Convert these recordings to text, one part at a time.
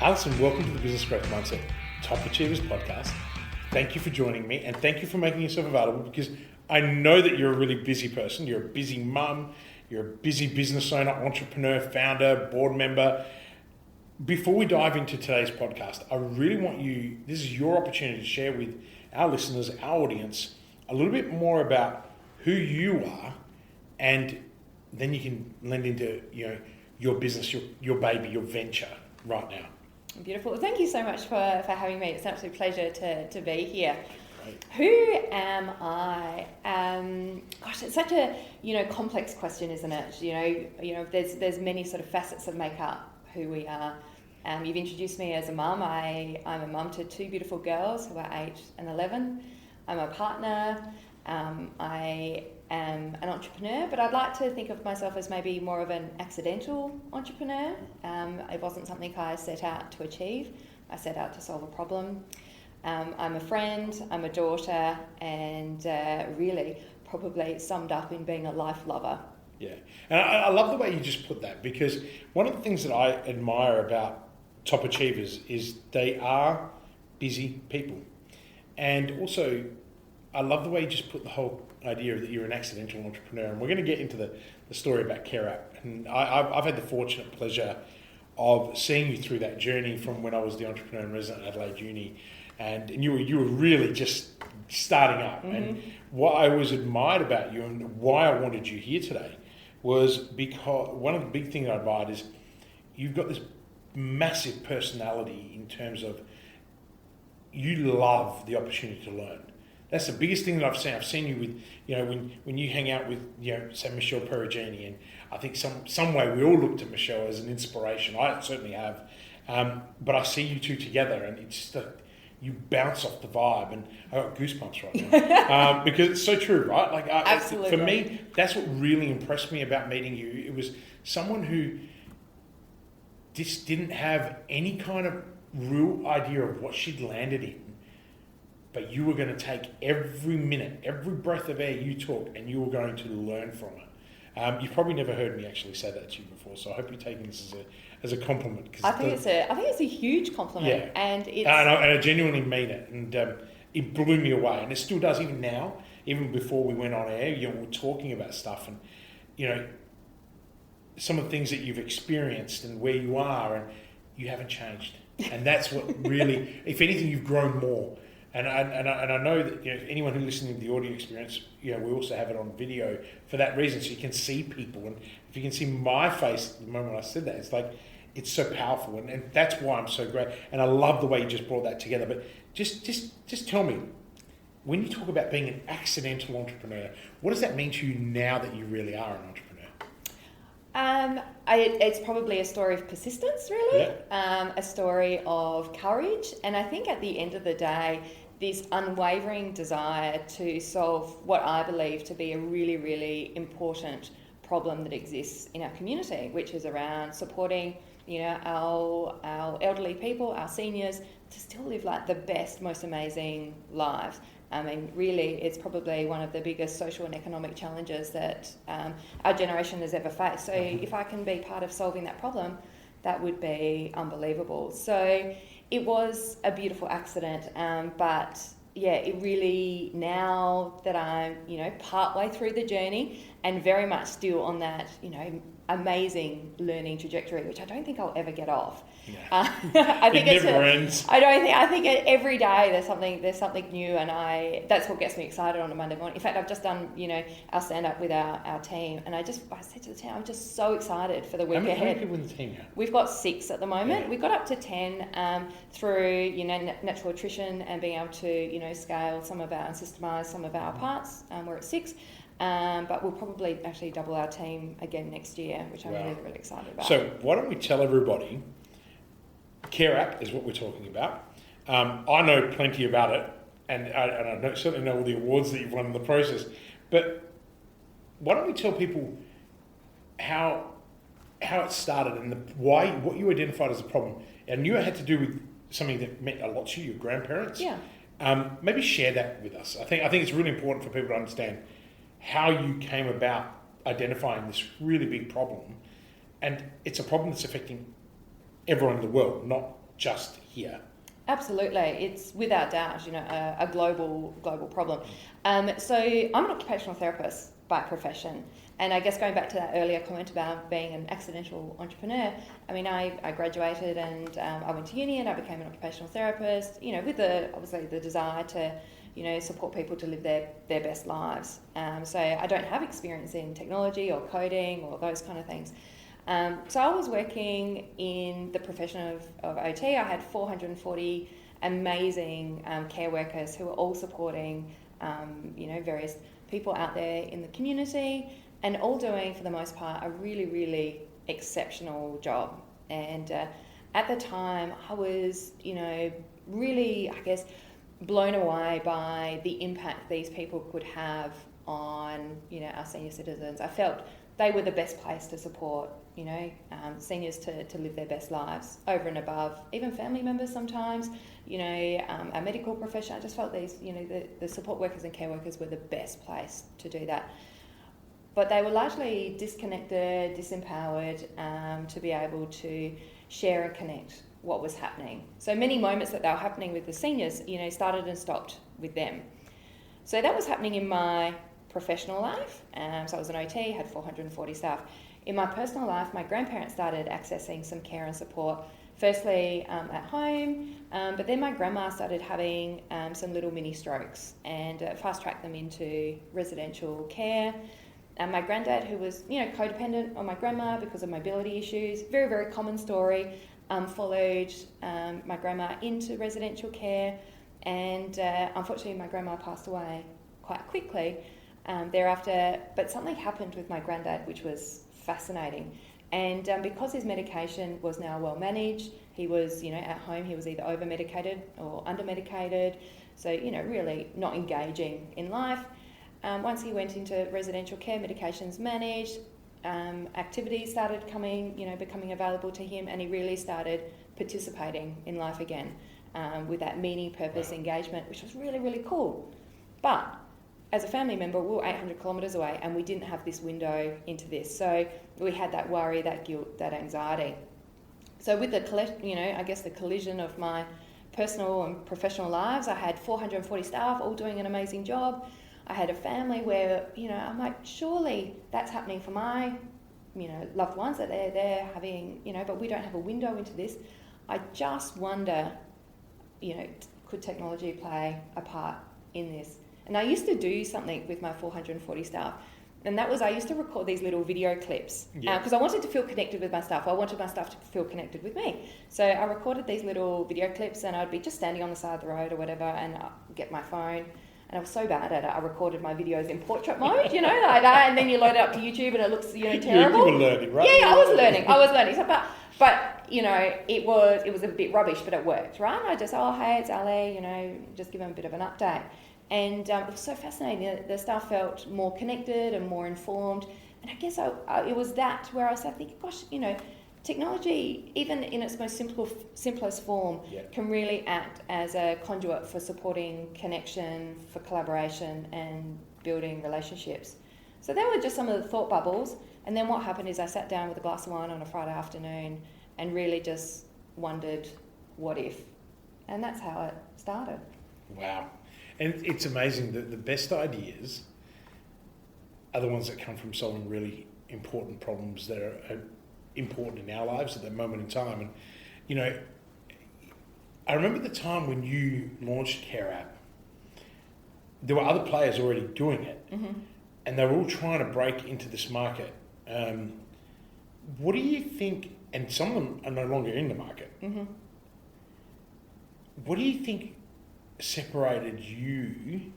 Allison, welcome to the Business Growth Mindset Top Achievers podcast. Thank you for joining me, and thank you for making yourself available, because I know that you're a really busy person. You're a busy mum, you're a busy business owner, entrepreneur, founder, board member. Before we dive into today's podcast, I really want you, this is your opportunity to share with our listeners, our audience, a little bit more about who you are, and then you can lend into your business, your baby, your venture right now. Beautiful. Well, thank you so much for having me. It's an absolute pleasure to be here. Great. Who am I? Gosh, it's such a complex question, isn't it? There's many sort of facets that make up who we are. You've introduced me as a mum. I'm a mum to two beautiful girls who are 8 and 11. I'm a partner. I am an entrepreneur, but I'd like to think of myself as maybe more of an accidental entrepreneur. It wasn't something I set out to achieve. I set out to solve a problem. I'm a friend, I'm a daughter, and really probably summed up in being a life lover. Yeah, and I love the way you just put that, because one of the things that I admire about top achievers is they are busy people. And also, I love the way you just put the whole idea that you're an accidental entrepreneur. And we're going to get into the story about CareApp. And I've had the fortunate pleasure of seeing you through that journey from when I was the entrepreneur in resident at Adelaide Uni. And you were really just starting up. Mm-hmm. And what I always admired about you and why I wanted you here today was because one of the big things I admired is you've got this massive personality in terms of you love the opportunity to learn. That's the biggest thing that I've seen. I've seen you with, when you hang out with, say Michelle Perugini, and I think some way we all looked at Michelle as an inspiration. I certainly have. But I see you two together, and it's just you bounce off the vibe, and I got goosebumps right now because it's so true, right? Like, absolutely. For me, that's what really impressed me about meeting you. It was someone who just didn't have any kind of real idea of what she'd landed in, but you were going to take every minute, every breath of air you took, and you were going to learn from it. You've probably never heard me actually say that to you before, so I hope you're taking this as a compliment. I think it's a huge compliment, yeah. and I genuinely mean it, and it blew me away, and it still does even now. Even before we went on air, we're talking about stuff, and some of the things that you've experienced and where you are, and you haven't changed, and that's what really, if anything, you've grown more. And I know that anyone who's listening to the audio experience, we also have it on video for that reason, so you can see people. And if you can see my face the moment I said that, it's like, it's so powerful, and that's why I'm so great. And I love the way you just brought that together. But just tell me, when you talk about being an accidental entrepreneur, what does that mean to you now that you really are an entrepreneur? It's probably a story of persistence, really, yeah. A story of courage, and I think at the end of the day, this unwavering desire to solve what I believe to be a really, really important problem that exists in our community, which is around supporting, our elderly people, our seniors, to still live like the best, most amazing lives. I mean, really, it's probably one of the biggest social and economic challenges that our generation has ever faced. So if I can be part of solving that problem, that would be unbelievable. So it was a beautiful accident, but yeah, it really, now that I'm, partway through the journey and very much still on that, amazing learning trajectory, which I don't think I'll ever get off. Yeah. I think it never ends. I think every day there's something new, and that's what gets me excited on a Monday morning. In fact, I've just done, our stand up with our team, and I said to the team, I'm just so excited for the week ahead. How many people in the team now? We've got 6 at the moment. Yeah. We got up to 10 through, natural attrition and being able to, scale some of our and systemize some of our parts. We're at 6. But we'll probably actually double our team again next year, which I'm really, really excited about. So why don't we tell everybody, CareApp is what we're talking about. I know plenty about it, and I certainly know all the awards that you've won in the process, but why don't we tell people how it started and what you identified as a problem. And you had to do with something that meant a lot to you, your grandparents. Yeah. Maybe share that with us. I think it's really important for people to understand how you came about identifying this really big problem. And it's a problem that's affecting everyone in the world, not just here. Absolutely, it's without doubt, a global problem. So I'm an occupational therapist by profession, and I guess going back to that earlier comment about being an accidental entrepreneur, I mean, I graduated and I went to uni and I became an occupational therapist, with obviously the desire to, support people to live their best lives. So I don't have experience in technology or coding or those kind of things. So I was working in the profession of OT. I had 440 amazing care workers who were all supporting, various people out there in the community, and all doing, for the most part, a really, really exceptional job. And at the time, I was, really, I guess, blown away by the impact these people could have on, our senior citizens. I felt they were the best place to support, seniors to live their best lives over and above, even family members sometimes, our medical profession. I just felt these, the support workers and care workers were the best place to do that. But they were largely disconnected, disempowered to be able to share and connect what was happening. So many moments that they were happening with the seniors, started and stopped with them. So that was happening in my professional life. So I was an OT, had 440 staff. In my personal life, my grandparents started accessing some care and support, firstly at home, but then my grandma started having some little mini strokes and fast-tracked them into residential care. And my granddad, who was, codependent on my grandma because of mobility issues, very, very common story, followed my grandma into residential care, and unfortunately my grandma passed away quite quickly thereafter. But something happened with my granddad which was fascinating, and because his medication was now well managed, he was, at home he was either over medicated or under medicated, so really not engaging in life. Once he went into residential care, medications managed, activities started becoming available to him, and he really started participating in life again with that meaning, purpose, engagement, which was really, really cool. But as a family member, we were 800 kilometres away, and we didn't have this window into this. So we had that worry, that guilt, that anxiety. So with the collision of my personal and professional lives, I had 440 staff all doing an amazing job. I had a family where, I'm like, surely that's happening for my, loved ones, that they're having, but we don't have a window into this. I just wonder, could technology play a part in this? And I used to do something with my 440 staff, and that was I used to record these little video clips because I wanted to feel connected with my staff. I wanted my staff to feel connected with me. So I recorded these little video clips, and I'd be just standing on the side of the road or whatever, and I'd get my phone. And I was so bad at it, I recorded my videos in portrait mode, like that, and then you load it up to YouTube and it looks, terrible. You were learning, right? Yeah, I was learning. So, but it was a bit rubbish, but it worked, right? And I just, hey, it's Ali, just give them a bit of an update. And it was so fascinating. The staff felt more connected and more informed. And I guess it was that where I started thinking, gosh, technology, even in its most simplest form, can really act as a conduit for supporting connection, for collaboration and building relationships. So they were just some of the thought bubbles. And then what happened is I sat down with a glass of wine on a Friday afternoon and really just wondered, what if? And that's how it started. Wow. And it's amazing that the best ideas are the ones that come from solving really important problems that are important in our lives at that moment in time. And I remember the time when you launched CareApp, there were other players already doing it, and they were all trying to break into this market. What do you think, and some of them are no longer in the market, what do you think separated you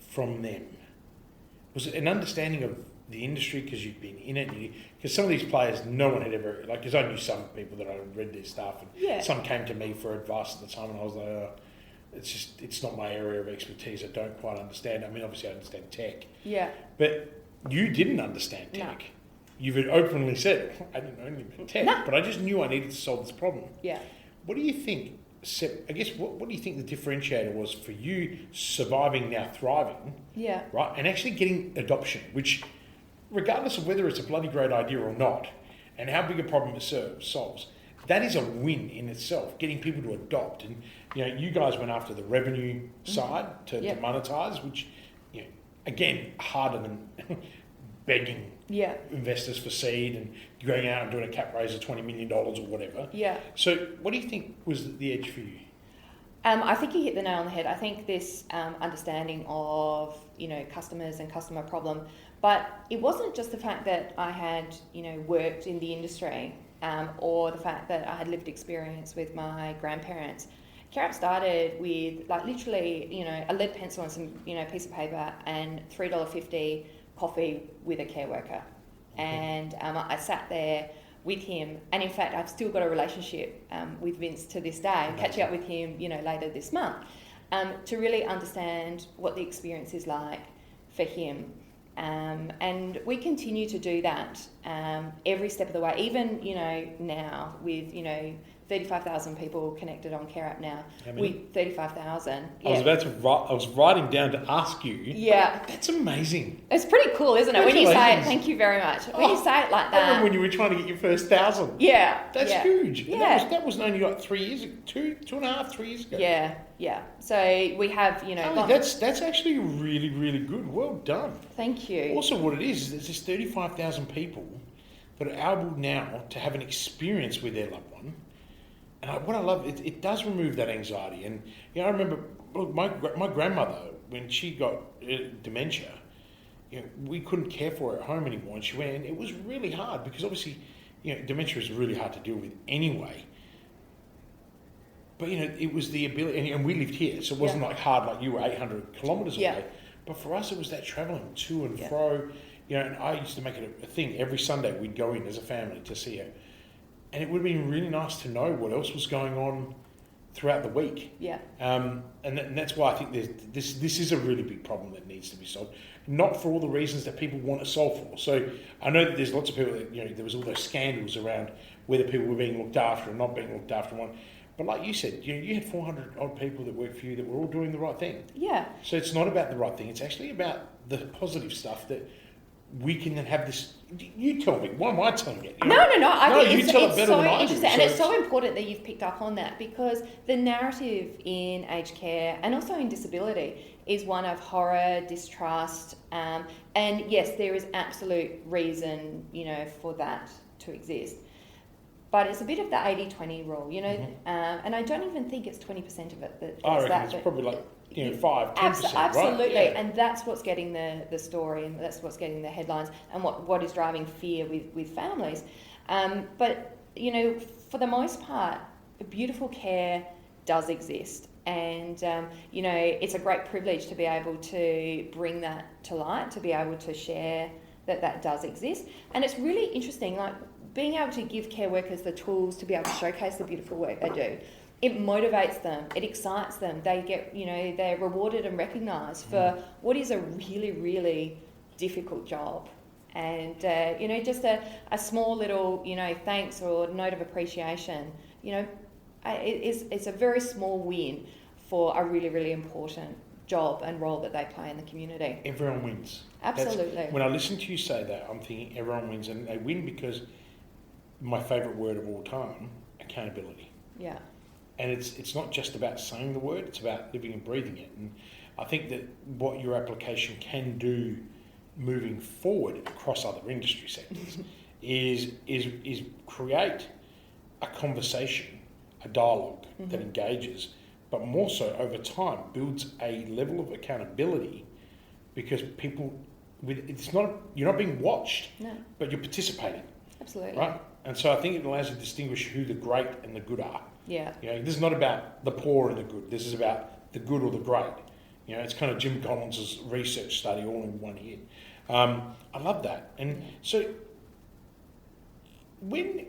from them? Was it an understanding of the industry because you'd been in it? Because some of these players, no one had ever, because I knew some people that I read their stuff, and some came to me for advice at the time, and I was like, it's not my area of expertise. I don't quite understand. I mean, obviously I understand tech. Yeah. But you didn't understand tech. No. You've openly said, I didn't know anything about tech, but I just knew I needed to solve this problem. Yeah. What do you think, I guess, what do you think the differentiator was for you surviving, now thriving, right, and actually getting adoption, which, regardless of whether it's a bloody great idea or not, and how big a problem it solves, that is a win in itself, getting people to adopt. And, you guys went after the revenue side to monetize, which, again, harder than begging investors for seed and going out and doing a cap raise of $20 million or whatever. Yeah. So what do you think was the edge for you? I think you hit the nail on the head. I think this understanding of, customers and customer problem, but it wasn't just the fact that I had, worked in the industry or the fact that I had lived experience with my grandparents. CareApp started with literally, a lead pencil and some, piece of paper and $3.50 coffee with a care worker. And I sat there with him, and in fact I've still got a relationship with Vince to this day. I'm catching up with him later this month to really understand what the experience is like for him, and we continue to do that every step of the way, even now with 35,000 people connected on CareApp now. How many? With 35,000. I was writing down to ask you. Yeah. That's amazing. It's pretty cool, isn't it? When you say it, thank you very much. When you say it like that. I remember when you were trying to get your first 1,000. Yeah. That's huge. Yeah. That was only 3 years ago, two and a half, 3 years ago. Yeah. So we have, that's actually really, really good. Well done. Thank you. Also, what it is there's just 35,000 people that are able now to have an experience with their loved one. And what I love, it does remove that anxiety. And I remember, look, my grandmother, when she got dementia, we couldn't care for her at home anymore, and she went, and it was really hard because obviously, dementia is really hard to deal with anyway. But it was the ability, and we lived here, so it wasn't hard like you were 800 kilometres away. But for us, it was that travelling to and fro. And I used to make it a thing every Sunday. We'd go in as a family to see her. And it would have been really nice to know what else was going on throughout the week. Yeah. And that's why I think this is a really big problem that needs to be solved. Not for all the reasons that people want to solve for. So I know that there's lots of people that, there was all those scandals around whether people were being looked after or not being looked after. But like you said, you had 400 odd people that worked for you that were all doing the right thing. Yeah. So it's not about the right thing. It's actually about the positive stuff that we can then have this. You tell me. Why am I telling it? No. I think you tell it better than I do. And it's so important that you've picked up on that, because the narrative in aged care and also in disability is one of horror, distrust, and yes, there is absolute reason, for that to exist. But it's a bit of the 80-20 rule, and I don't even think it's 20% of it that I reckon it's probably 5-10%, absolutely, right? And that's what's getting the story, and that's what's getting the headlines, and what is driving fear with families. But for the most part, beautiful care does exist, and it's a great privilege to be able to bring that to light, to be able to share that does exist. And it's really interesting, like being able to give care workers the tools to be able to showcase the beautiful work they do. It motivates them, it excites them. They get, they're rewarded and recognised for what is a really, really difficult job. And, just a small little, thanks or note of appreciation, it's a very small win for a really, really important job and role that they play in the community. Everyone wins. Absolutely. When I listen to you say that, I'm thinking everyone wins, and they win because my favourite word of all time, accountability. Yeah. And it's not just about saying the word, it's about living and breathing it. And I think that what your application can do moving forward across other industry sectors is create a conversation, a dialogue that engages, but more so over time builds a level of accountability, because people you're not being watched, but you're participating. Absolutely. Right? And so I think it allows you to distinguish who the great and the good are. Yeah. This is not about the poor and the good. This is about the good or the great. It's kind of Jim Collins' research study all in one hit. I love that. And so when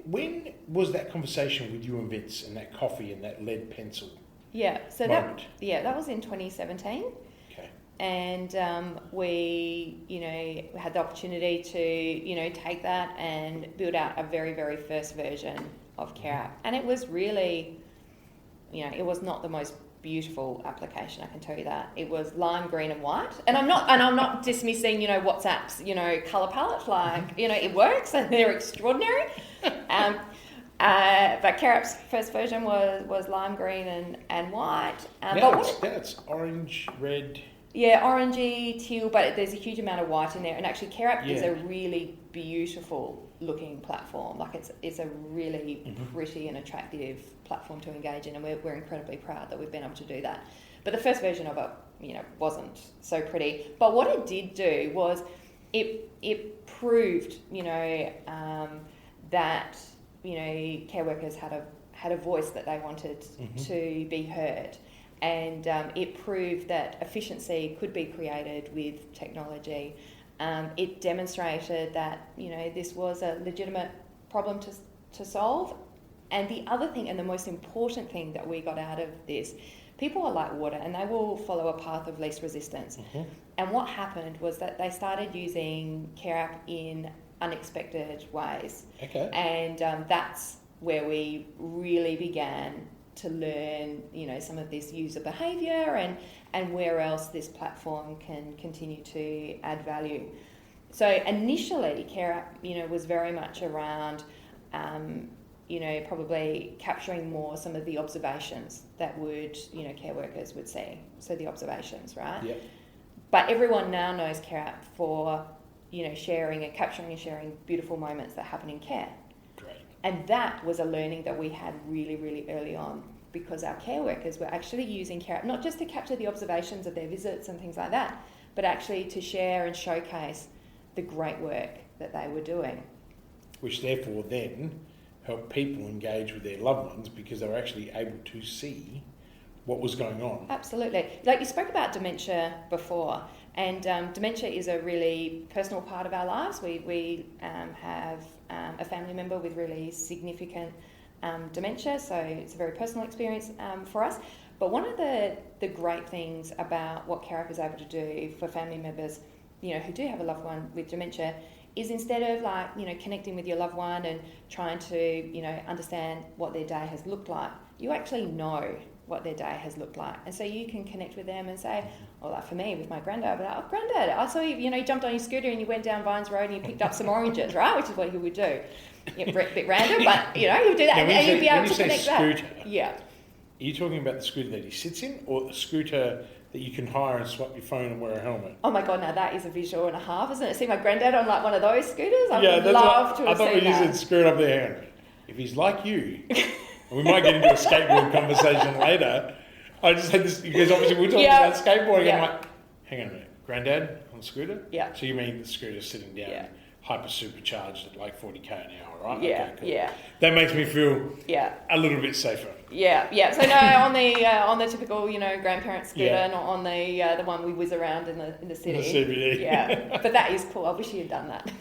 was that conversation with you and Vince and that coffee and that lead pencil? Yeah. So moment? That was in 2017. Okay. And we had the opportunity to take that and build out a very, very first version of CareApp. And it was really, it was not the most beautiful application, I can tell you that. It was lime green and white. And I'm not dismissing, WhatsApp's, colour palette, like, it works and they're extraordinary. But CareApp's first version was lime green and white. Now it's orange, red. Yeah, orangey, teal, but there's a huge amount of white in there. And actually, CareApp is a really beautiful looking platform. Like it's a really pretty and attractive platform to engage in, and we're incredibly proud that we've been able to do that. But the first version of it, wasn't so pretty. But what it did do was it proved, that care workers had a voice that they wanted to be heard. And it proved that efficiency could be created with technology. It demonstrated that, this was a legitimate problem to solve. And the other thing, and the most important thing that we got out of this, people are like water and they will follow a path of least resistance. And what happened was that they started using CareApp in unexpected ways. Okay. And that's where we really began to learn, some of this user behaviour and where else this platform can continue to add value. So initially, CareApp, was very much around, probably capturing more some of the observations that would, care workers would see. So the observations, right? Yeah. But everyone now knows CareApp for, sharing and capturing and sharing beautiful moments that happen in care. Great. And that was a learning that we had really, really early on, because our care workers were actually using CareApp not just to capture the observations of their visits and things like that, but actually to share and showcase the great work that they were doing. Which therefore then helped people engage with their loved ones because they were actually able to see what was going on. Absolutely. Like you spoke about dementia before, and dementia is a really personal part of our lives. We have a family member with really significant dementia, so it's a very personal experience for us. But one of the great things about what CareApp is able to do for family members, who do have a loved one with dementia, is instead of connecting with your loved one and trying to understand what their day has looked like, you actually know what their day has looked like, and so you can connect with them and say, well, like for me with my granddad, I'd be like, oh granddad, I saw you, you jumped on your scooter and you went down Vines Road and you picked up some oranges, right? Which is what he would do. A bit random, but he would do that, and you'd be able to connect scooter, that. Yeah. Are you talking about the scooter that he sits in, or the scooter that you can hire and swap your phone and wear a helmet? Oh my God, now that is a visual and a half, isn't it? See my granddad on one of those scooters? I would love to have seen that. I thought you said screwed up their hand. If he's like you, and we might get into a skateboard conversation later. I just had this, because obviously we're talking about skateboarding. I'm like, hang on a minute, granddad on the scooter? Yeah. So you mean the scooter sitting down, hyper supercharged at like 40k an hour, right? Yeah, okay, cool. yeah. That makes me feel a little bit safer. Yeah, yeah. So no, on the typical, grandparent scooter, not on the one we whiz around in the city. In the CBD. Yeah, but that is cool. I wish you had done that.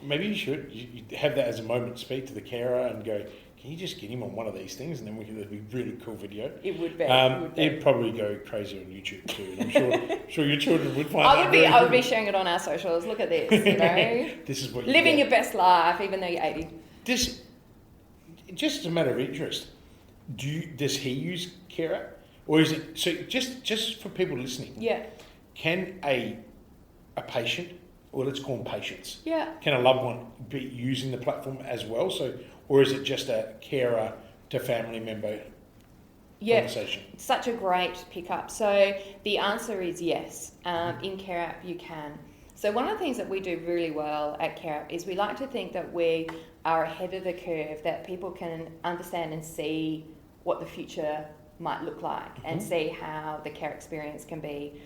Maybe you should. You have that as a moment to speak to the carer and go, can you just get him on one of these things, and then it'd be a really cool video. It would be. It'd probably go crazy on YouTube too. And I'm sure your children would find it. I would be sharing it on our socials. Look at this, This is what living your best life, even though you're 80. Just as a matter of interest, does he use CareApp, or is it so? Just for people listening, can a patient, or let's call them patients, can a loved one be using the platform as well? So. Or is it just a carer to family member conversation? Such a great pickup. So the answer is yes. In CareApp you can. So one of the things that we do really well at CareApp is we like to think that we are ahead of the curve, that people can understand and see what the future might look like and see how the care experience can be,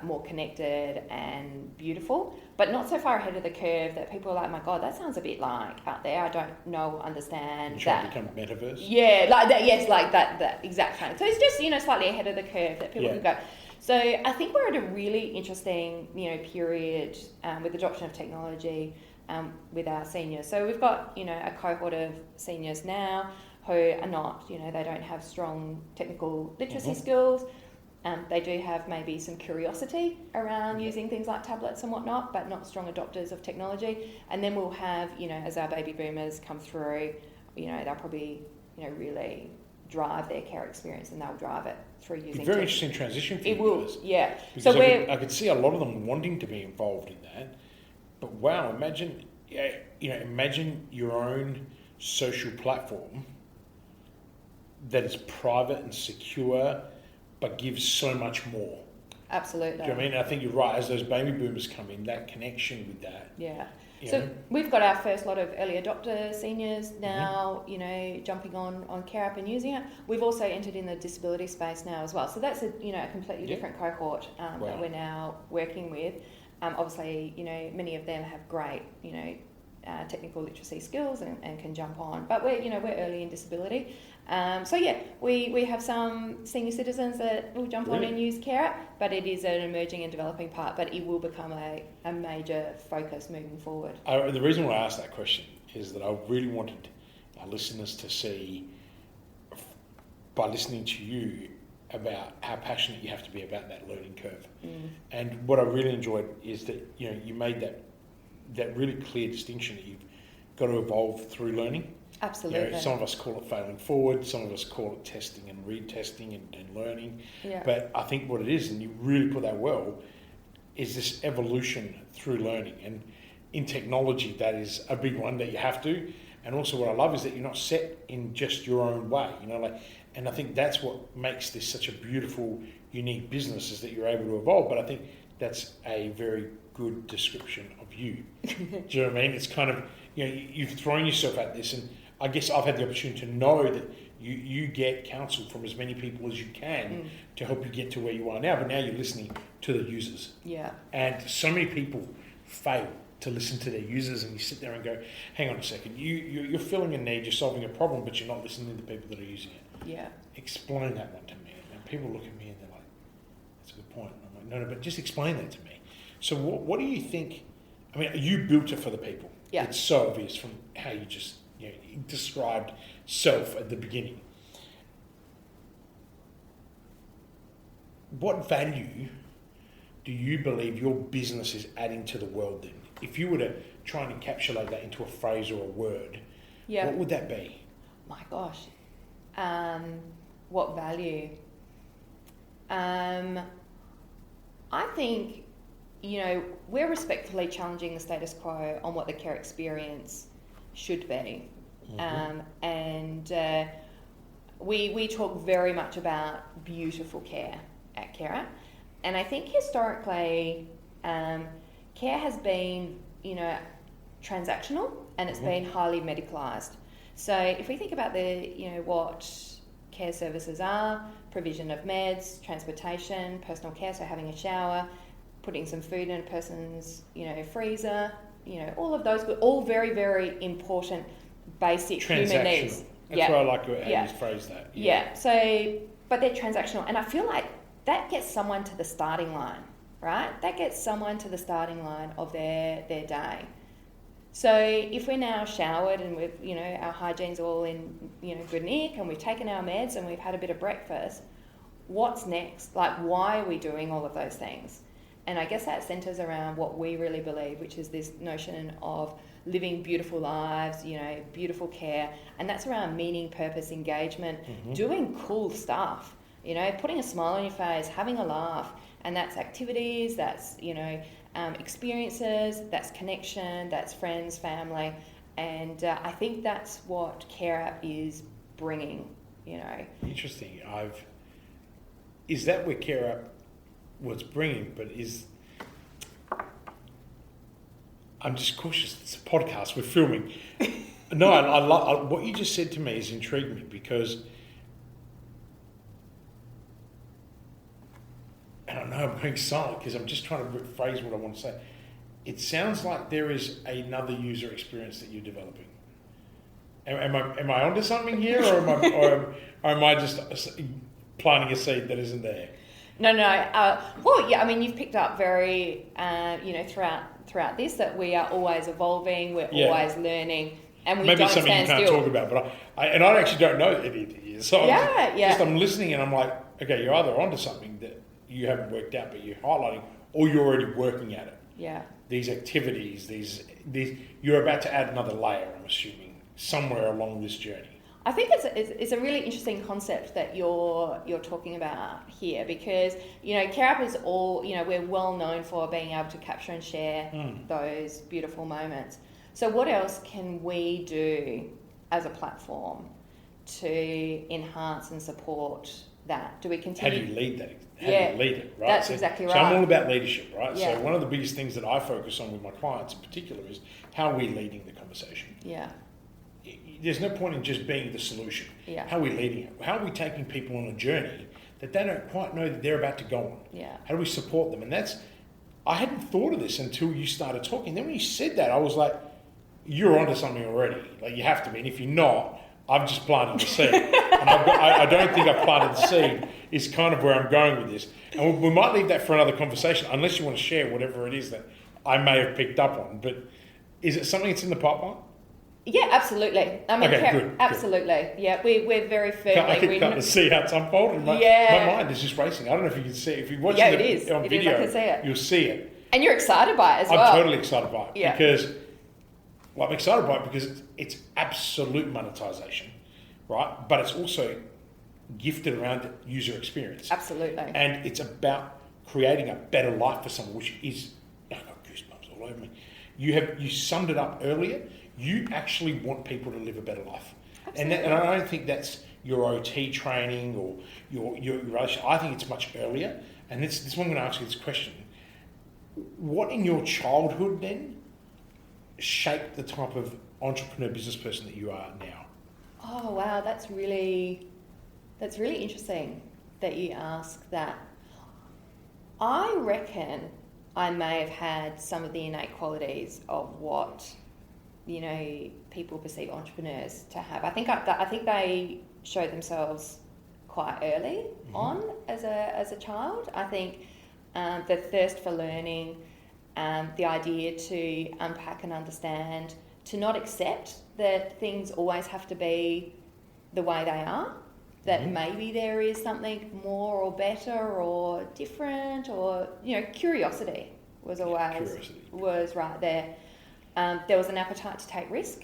more connected and beautiful, but not so far ahead of the curve that people are like, my God, that sounds a bit like out there. I don't know, understand that. Become metaverse. Yeah, like that. Yes, like that exact thing. So it's just slightly ahead of the curve that people can go. So I think we're at a really interesting period with adoption of technology with our seniors. So we've got a cohort of seniors now who are not they don't have strong technical literacy skills. They do have maybe some curiosity around using things like tablets and whatnot, but not strong adopters of technology. And then we'll have, as our baby boomers come through, they'll probably, really drive their care experience, and they'll drive it through using. Very interesting transition for you guys. Yeah. Because I could see a lot of them wanting to be involved in that, but wow, imagine your own social platform that is private and secure, but gives so much more. Absolutely. Do you know what I mean? I think you're right. As those baby boomers come in, that connection with that. Yeah. You So know? we've got our first lot of early adopter seniors now, jumping on CareApp and using it. We've also entered in the disability space now as well. So that's a completely different cohort that we're now working with. Obviously, many of them have great, technical literacy skills and can jump on. But we're early in disability. We have some senior citizens that will jump on and use CareApp, but it is an emerging and developing part, but it will become a major focus moving forward. The reason why I asked that question is that I really wanted our listeners to see, by listening to you, about how passionate you have to be about that learning curve. And what I really enjoyed is that you made that really clear distinction that you've got to evolve through learning. Absolutely. Some of us call it failing forward, some of us call it testing and retesting and learning. Yeah. But I think what it is, and you really put that well, is this evolution through learning. And in technology, that is a big one that you have to. And also what I love is that you're not set in just your own way, and I think that's what makes this such a beautiful, unique business, is that you're able to evolve. But I think that's a very good description of you. Do you know what I mean? It's kind of, you've thrown yourself at this, and I guess I've had the opportunity to know that you get counsel from as many people as you can to help you get to where you are now, but now you're listening to the users. Yeah. And so many people fail to listen to their users, and you sit there and go, hang on a second, you're filling a need, you're solving a problem, but you're not listening to the people that are using it. Yeah. Explain that one to me. And people look at me and they're like, that's a good point. And I'm like, no, but just explain that to me. So what do you think? I mean, you built it for the people. Yeah. It's so obvious from how you just described self at the beginning. What value do you believe your business is adding to the world then? If you were to try and encapsulate that into a phrase or a word, what would that be? My gosh. What value? I think, we're respectfully challenging the status quo on what the care experience should be. We talk very much about beautiful care at CareApp. And I think historically, care has been, transactional, and it's been highly medicalised. So if we think about what care services are, provision of meds, transportation, personal care, so having a shower, putting some food in a person's, freezer, all of those, all very, very important basic human needs. That's what I like how you phrase that. Yeah. So, but they're transactional, and I feel like that gets someone to the starting line, right? That gets someone to the starting line of their day. So if we're now showered and we've, our hygiene's all in, good nick, and we've taken our meds and we've had a bit of breakfast, what's next? Like, why are we doing all of those things? And I guess that centres around what we really believe, which is this notion of living beautiful lives, beautiful care. And that's around meaning, purpose, engagement, doing cool stuff, putting a smile on your face, having a laugh. And that's activities, that's, experiences, that's connection, that's friends, family. And I think that's what CareApp is bringing, Interesting. Is that where CareApp was bringing, but I'm just cautious. It's a podcast. We're filming. No, I what you just said to me has intrigued me, because, and I know I'm going silent because I'm just trying to rephrase what I want to say. It sounds like there is another user experience that you're developing. Am I onto something here, or am I just planting a seed that isn't there? No. Well, yeah. I mean, you've picked up very, throughout this, that we are always evolving. We're always learning, and we maybe don't something stand you can't still. talk about. But I actually don't know anything here. So I'm listening, and I'm like, okay, you're either onto something that you haven't worked out, but you're highlighting, or you're already working at it. Yeah. These activities, these you're about to add another layer, I'm assuming, somewhere along this journey. I think it's a really interesting concept that you're talking about here, because CareApp is all, we're well known for being able to capture and share those beautiful moments. So what else can we do as a platform to enhance and support that? Do we continue? How do you lead that? How Yeah, do you lead it, right? that's exactly right. So I'm all about leadership, right? Yeah. So one of the biggest things that I focus on with my clients in particular is how are we leading the conversation? Yeah. There's no point in just being the solution. Yeah. How are we leading it? How are we taking people on a journey that they don't quite know that they're about to go on? Yeah. How do we support them? And I hadn't thought of this until you started talking. Then when you said that, I was like, you're onto something already. Like, you have to be. And if you're not, I've just planted the seed. And I don't think I've planted the seed is kind of where I'm going with this. And we might leave that for another conversation, unless you want to share whatever it is that I may have picked up on. But is it something that's in the pipeline? Yeah, absolutely. I mean, Okay, good. Absolutely. Yeah, we're very firmly. I can kind of see how it's unfolding. My mind is just racing. I don't know if you can see it. If you watch it on video, I can see it. You'll see it. And you're excited by it as well. I'm totally excited by it. Yeah. Because, I'm excited by it because it's absolute monetization, right? But it's also gifted around user experience. Absolutely. And it's about creating a better life for someone, which is, I've got goosebumps all over me. You summed it up earlier. You actually want people to live a better life. And I don't think that's your OT training or your relationship. I think it's much earlier. And this one I'm going to ask you this question. What in your childhood then shaped the type of entrepreneur business person that you are now? Oh wow, that's really interesting that you ask that. I reckon I may have had some of the innate qualities of what people perceive entrepreneurs to have. I think they show themselves quite early on as a child. I think the thirst for learning, the idea to unpack and understand, to not accept that things always have to be the way they are, that maybe there is something more or better or different, or curiosity was right there. There was an appetite to take risk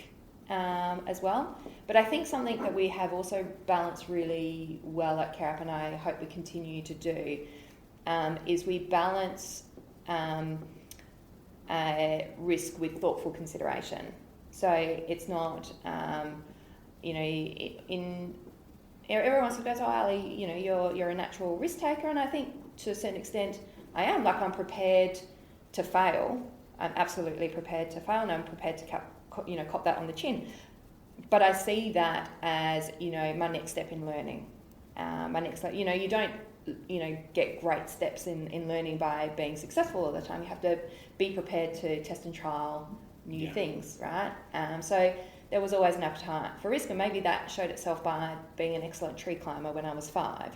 as well. But I think something that we have also balanced really well at CareApp, and I hope we continue to do, is we balance risk with thoughtful consideration. So it's not, everyone sort of goes, oh, Ali, you're a natural risk taker. And I think to a certain extent I am. Like, I'm prepared to fail. I'm absolutely prepared to fail, and I'm prepared to cop that on the chin. But I see that as, my next step in learning. My next step, you don't, get great steps in learning by being successful all the time. You have to be prepared to test and trial new things, right? So there was always an appetite for risk, and maybe that showed itself by being an excellent tree climber when I was 5,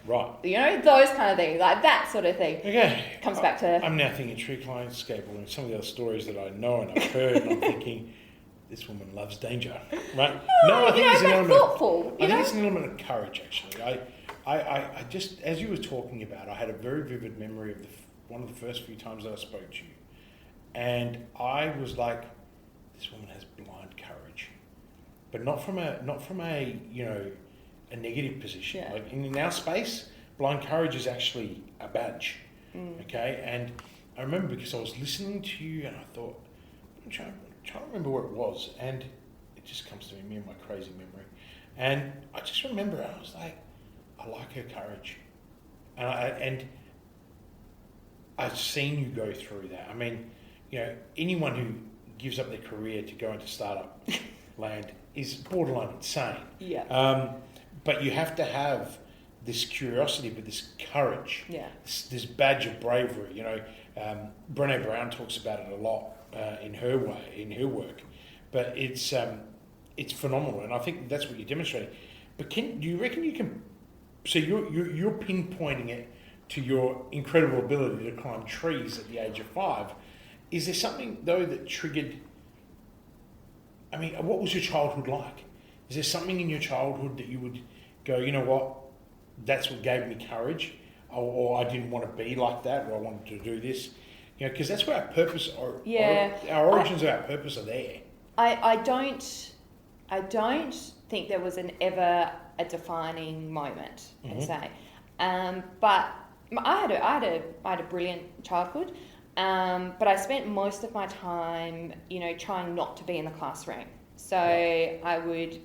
Right. Those kind of things, like that sort of thing. Okay. Comes back to... I'm now thinking tree climbing, skateboarding, and some of the other stories that I know and I've heard, and I'm thinking, this woman loves danger, right? No, I think it's an element. Thoughtful. I think it's an element of courage, actually. I just, as you were talking about, I had a very vivid memory of one of the first few times that I spoke to you, and I was like, this woman has blind courage, but not from a a negative position. Yeah. Like in our space, blind courage is actually a badge. Okay, and I remember because I was listening to you, and I thought, I'm trying to remember where it was, and it just comes to me and my crazy memory, and I just remember I was like, I like her courage, and I've seen you go through that. I mean, anyone who gives up their career to go into startup land is borderline insane. Yeah. But you have to have this curiosity, but this courage. Yeah. This badge of bravery. Brené Brown talks about it a lot in her work, but it's phenomenal, and I think that's what you're demonstrating. But do you reckon you can? So you're pinpointing it to your incredible ability to climb trees at the age of 5. Is there something, though, that triggered... I mean, what was your childhood like? Is there something in your childhood that you would go, you know what, that's what gave me courage, or I didn't want to be like that, or I wanted to do this? Because that's where our purpose, our origins of our purpose are there. I don't think there was ever a defining moment, I'd say. But I had a brilliant childhood. But I spent most of my time, trying not to be in the classroom. So I would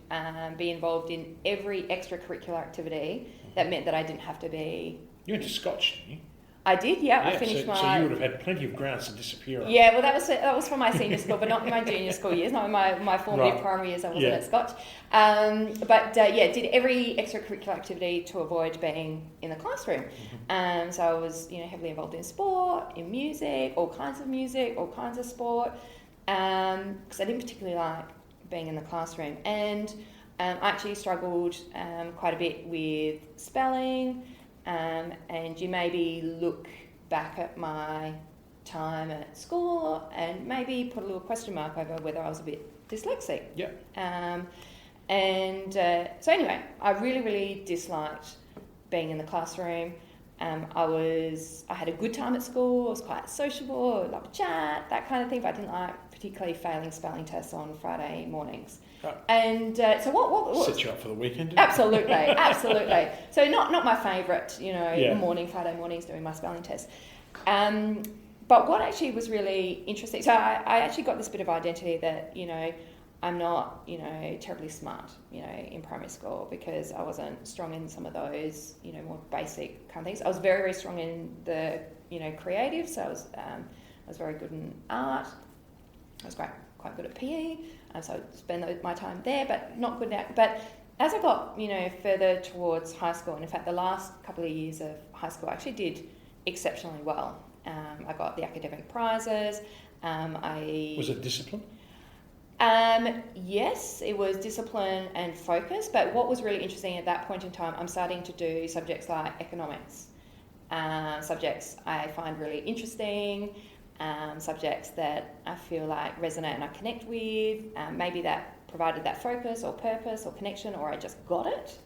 be involved in every extracurricular activity that meant that I didn't have to be... You went to Scotch, didn't you? I did, yeah. I finished so you would have had plenty of grounds to disappear on. Yeah, well, that was for my senior school, but not my junior school years, not in my formative primary years. I wasn't at Scotch. Did every extracurricular activity to avoid being in the classroom. So I was, heavily involved in sport, in music, all kinds of sport, because I didn't particularly like being in the classroom. And I actually struggled quite a bit with spelling. And you maybe look back at my time at school and maybe put a little question mark over whether I was a bit dyslexic. Yeah. So anyway, I really, really disliked being in the classroom. I had a good time at school. I was quite sociable. I loved chat, that kind of thing. But I didn't like particularly failing spelling tests on Friday mornings. Right. And so what set you up for the weekend? Absolutely. So not my favourite, Friday mornings doing my spelling test. But what actually was really interesting, so I actually got this bit of identity that, I'm not, terribly smart, in primary school because I wasn't strong in some of those, more basic kind of things. I was very, very strong in the, creative. So I was very good in art. I was quite good at PE. So I spend my time there, but not good at. But as I got, further towards high school, and in fact the last couple of years of high school I actually did exceptionally well. I got the academic prizes. Was it discipline? Yes, it was discipline and focus. But what was really interesting at that point in time, I'm starting to do subjects like economics, subjects I find really interesting. Subjects that I feel like resonate and I connect with, maybe that provided that focus or purpose or connection, or I just got it.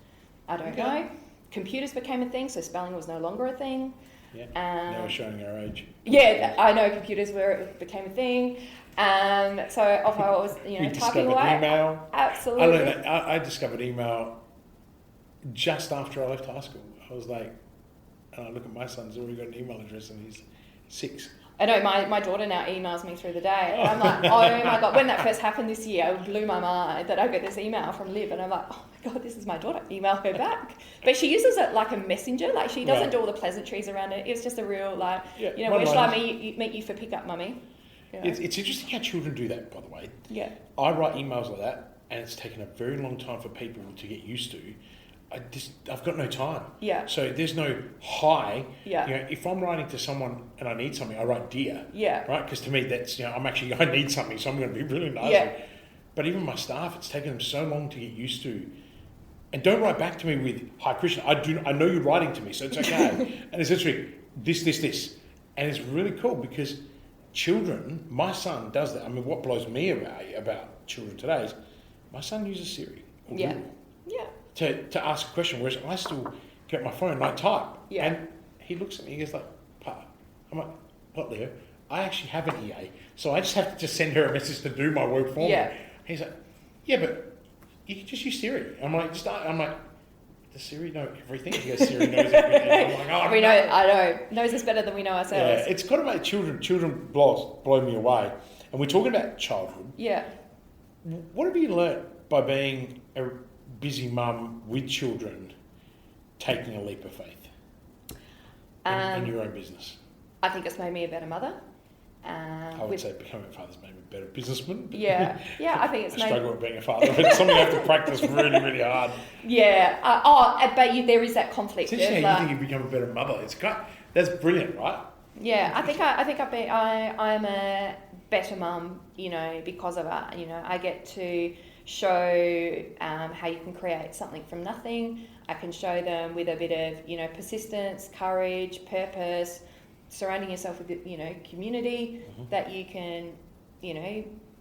I don't know. Computers became a thing, so spelling was no longer a thing. Yeah, now we're showing our age. Yeah, I know computers became a thing. So off I was, typing away. Email. Absolutely. I discovered email just after I left high school. I was like, and I look at my son's already got an email address and he's 6. I know, my daughter now emails me through the day. And I'm like, oh my God, when that first happened this year, it blew my mind that I got this email from Liv. And I'm like, oh my God, this is my daughter. Email her back. But she uses it like a messenger. Like she doesn't do all the pleasantries around it. It's just a real when shall I meet you for pickup, mummy? It's interesting how children do that, by the way. Yeah. I write emails like that and it's taken a very long time for people to get used to. I've got no time. Yeah. So there's no hi. Yeah. If I'm writing to someone and I need something, I write dear. Yeah. Right? Because to me, that's, I need something, so I'm going to be really nice. Yeah. But even my staff, it's taken them so long to get used to. And don't write back to me with, hi, Christian, I know you're writing to me, so it's okay. And it's literally this. And it's really cool because children, my son does that. I mean, what blows me away about children today is my son uses Siri or Google. Yeah. To ask a question, whereas I still get my phone and I type. Yeah. And he looks at me, he goes like, Pa. I'm like, what, Leo? I actually have an EA, so I just have to send her a message to do my work for me. He's like, yeah, but you can just use Siri. I'm like, does Siri know everything? He goes, Siri knows everything. I'm like, I know, knows us better than we know ourselves. Yeah, it's got to make children blow me away. And we're talking about childhood. Yeah. What have you learnt by being a busy mum with children taking a leap of faith in your own business? I think it's made me a better mother. I would say becoming a father's made me a better businessman. Yeah, I think it's I struggle with being a father, but it's something I have to practice really, really hard. Yeah, but there is that conflict. It's interesting how you think you've become a better mother. That's brilliant, right? Yeah, I think I'm a better mum, because of it. I get to show how you can create something from nothing. I can show them with a bit of, persistence, courage, purpose, surrounding yourself with, community, that you can,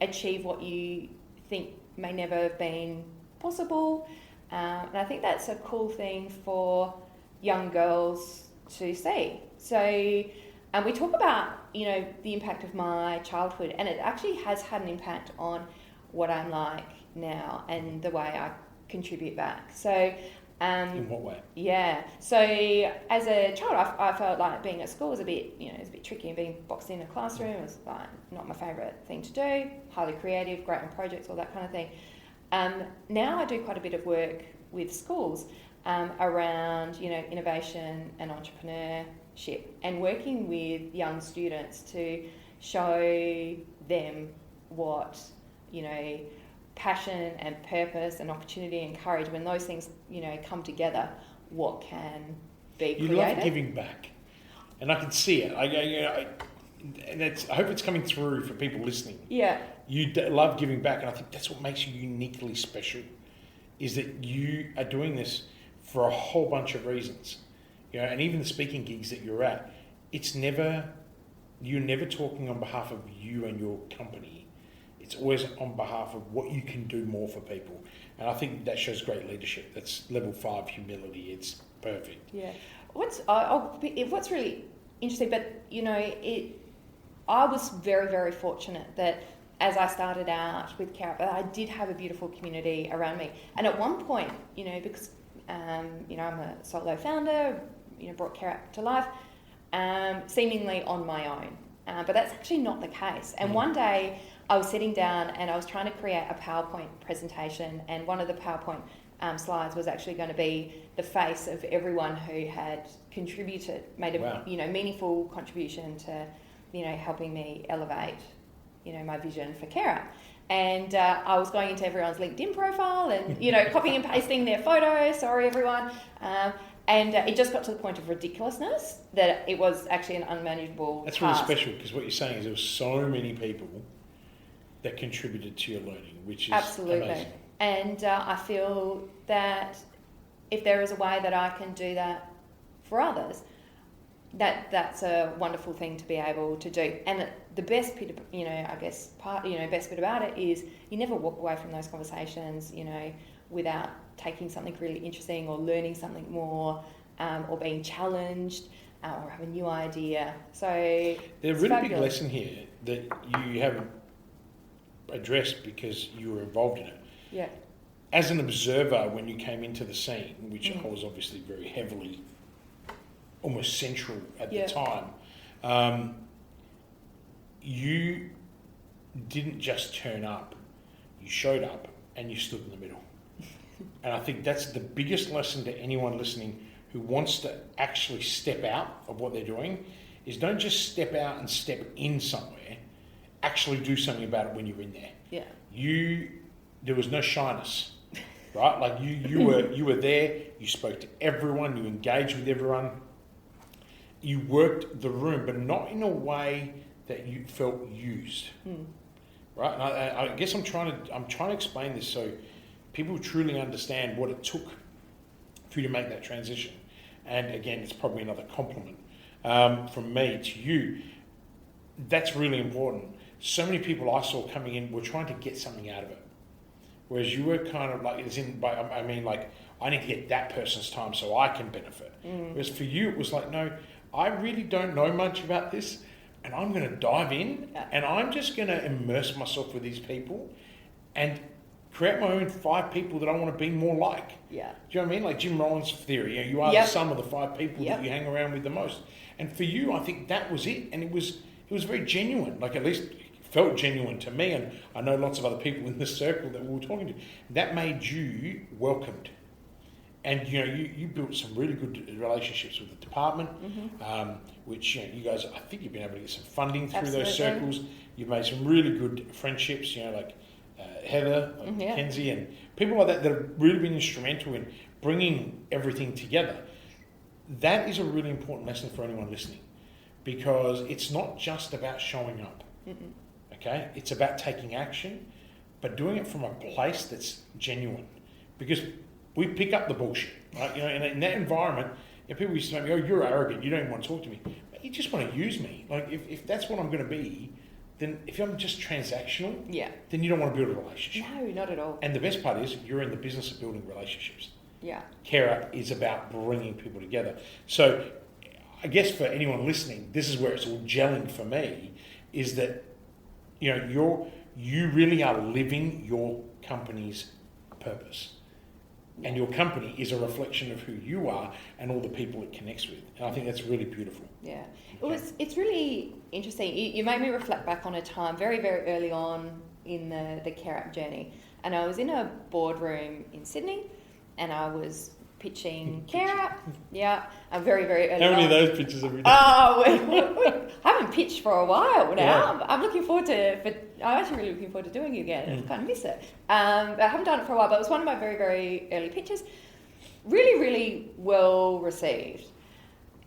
achieve what you think may never have been possible. And I think that's a cool thing for young girls to see. So, and we talk about, the impact of my childhood, and it actually has had an impact on what I'm like now and the way I contribute back. So In what way? Yeah. So as a child, I felt like being at school was a bit, it was a bit tricky, and being boxed in a classroom was like not my favourite thing to do. Highly creative, great on projects, all that kind of thing. Now I do quite a bit of work with schools around, innovation and entrepreneurship, and working with young students to show them what, passion and purpose and opportunity and courage, when those things, come together, what can be created. You love giving back, and I can see it. I hope it's coming through for people listening. Yeah. You love giving back, and I think that's what makes you uniquely special, is that you are doing this for a whole bunch of reasons. And even the speaking gigs that you're at, you're never talking on behalf of you and your company. It's always on behalf of what you can do more for people. And I think that shows great leadership. That's level 5 humility. It's perfect. Yeah. What's really interesting, but, I was very, very fortunate that as I started out with CareApp, I did have a beautiful community around me. And at one point, because, I'm a solo founder, brought CareApp to life, seemingly on my own. But that's actually not the case. And one day I was sitting down and I was trying to create a PowerPoint presentation, and one of the PowerPoint slides was actually going to be the face of everyone who had contributed, made a meaningful contribution to helping me elevate my vision for CareApp. And I was going into everyone's LinkedIn profile and copying and pasting their photos. Sorry, everyone. And it just got to the point of ridiculousness that it was actually an unmanageable That's task. really special, because what you're saying is there were so many people that contributed to your learning, which is absolutely amazing. And I feel that if there is a way that I can do that for others, that's a wonderful thing to be able to do. And the best bit, best bit about it is you never walk away from those conversations, without taking something really interesting or learning something more, or being challenged, or have a new idea. So there's a really big lesson here that you haven't addressed because you were involved in it. Yeah. As an observer, when you came into the scene, which I was obviously very heavily, almost central at the time, you didn't just turn up, you showed up and you stood in the middle. And I think that's the biggest lesson to anyone listening who wants to actually step out of what they're doing, is don't just step out and step in somewhere, actually do something about it when you're in there. Yeah. There was no shyness, right? Like you were there, you spoke to everyone, you engaged with everyone, you worked the room, but not in a way that you felt used, right? And I guess I'm trying to explain this so people truly understand what it took for you to make that transition. And again, it's probably another compliment from me to you. That's really important. So many people I saw coming in were trying to get something out of it, whereas you were kind of like, I need to get that person's time so I can benefit. Whereas for you, it was like, no, I really don't know much about this, and I'm going to dive in, and I'm just going to immerse myself with these people and create my own 5 people that I want to be more like. Yeah. Do you know what I mean? Like Jim Rohn's theory, you are the sum of the 5 people that you hang around with the most. And for you, I think that was it, and it was very genuine. Like, at least it felt genuine to me, and I know lots of other people in this circle that we were talking to. That made you welcomed. And you built some really good relationships with the department, which you guys, I think you've been able to get some funding through those circles. You've made some really good friendships, like Heather, like Kenzie, and people like that have really been instrumental in bringing everything together. That is a really important lesson for anyone listening, because it's not just about showing up. Okay, it's about taking action, but doing it from a place that's genuine, because we pick up the bullshit, right? In that environment, people used to say, "Oh, you're arrogant. You don't even want to talk to me. But you just want to use me." Like, if that's what I'm going to be, then if I'm just transactional, then you don't want to build a relationship. No, not at all. And the best part is you're in the business of building relationships. Yeah. CareApp is about bringing people together. So I guess for anyone listening, this is where it's all gelling for me, is that you really are living your company's purpose. And your company is a reflection of who you are and all the people it connects with. And I think that's really beautiful. Yeah. Okay. It's really interesting. You made me reflect back on a time very, very early on in the CareApp journey. And I was in a boardroom in Sydney and I was pitching CareApp. Yeah. I'm very, very early on. How many of those pitches have we done? Oh, I haven't pitched for a while now. Yeah. I'm actually really looking forward to doing it again. I kind of miss it. But I haven't done it for a while, but it was one of my very, very early pitches. Really, really well received.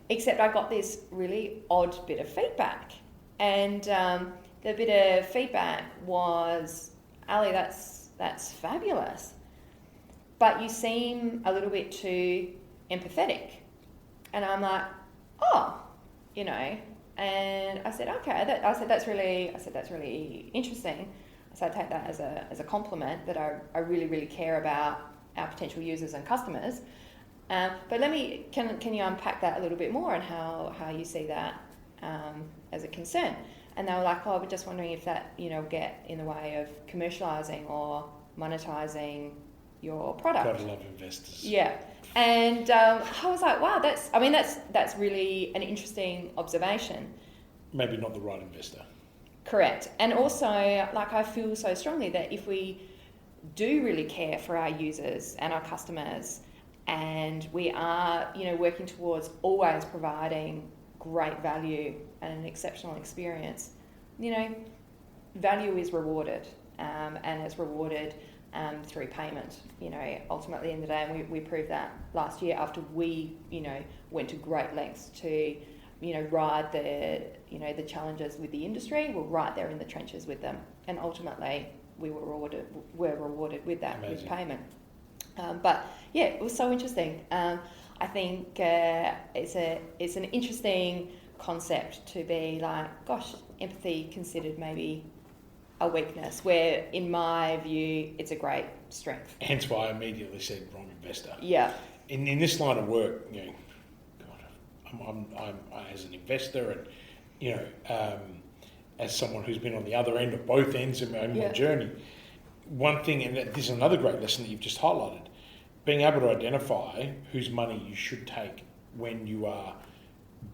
Except I got this really odd bit of feedback. And the bit of feedback was, Ali, that's fabulous. But you seem a little bit too empathetic. And I'm like, oh, and I said, okay, that's really interesting. I said, I take that as a compliment that I really, really care about our potential users and customers. But can you unpack that a little bit more and how you see that as a concern? And they were like, we're just wondering if that, get in the way of commercialising or monetising your product. Gotta love investors. Yeah. And I was like, wow, that's really an interesting observation. Maybe not the right investor. Correct. And also, I feel so strongly that if we do really care for our users and our customers, and we are, working towards always providing great value and an exceptional experience, value is rewarded, and it's rewarded through payment. Ultimately in the day, and we proved that last year after we, went to great lengths to, ride the challenges with the industry. We're right there in the trenches with them, and ultimately we were rewarded with that. Amazing. With payment. But yeah, it was so interesting. I think it's an interesting concept to be like, gosh, empathy considered maybe a weakness, where in my view it's a great strength. Hence why I immediately said wrong investor. Yeah. In this line of work, I'm as an investor and as someone who's been on the other end of both ends of my journey, one thing, and this is another great lesson that you've just highlighted, being able to identify whose money you should take when you are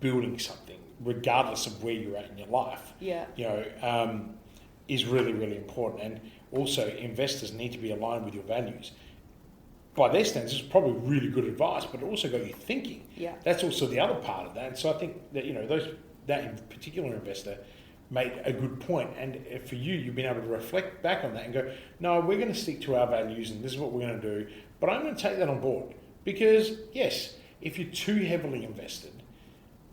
building something, regardless of where you're at in your life. Yeah. Is really, really important. And also, investors need to be aligned with your values. By their standards, it's probably really good advice, but it also got you thinking. Yeah. That's also the other part of that. And so I think that, that in particular investor made a good point. And for you, you've been able to reflect back on that and go, no, we're going to stick to our values and this is what we're going to do. But I'm going to take that on board. Because, yes, if you're too heavily invested,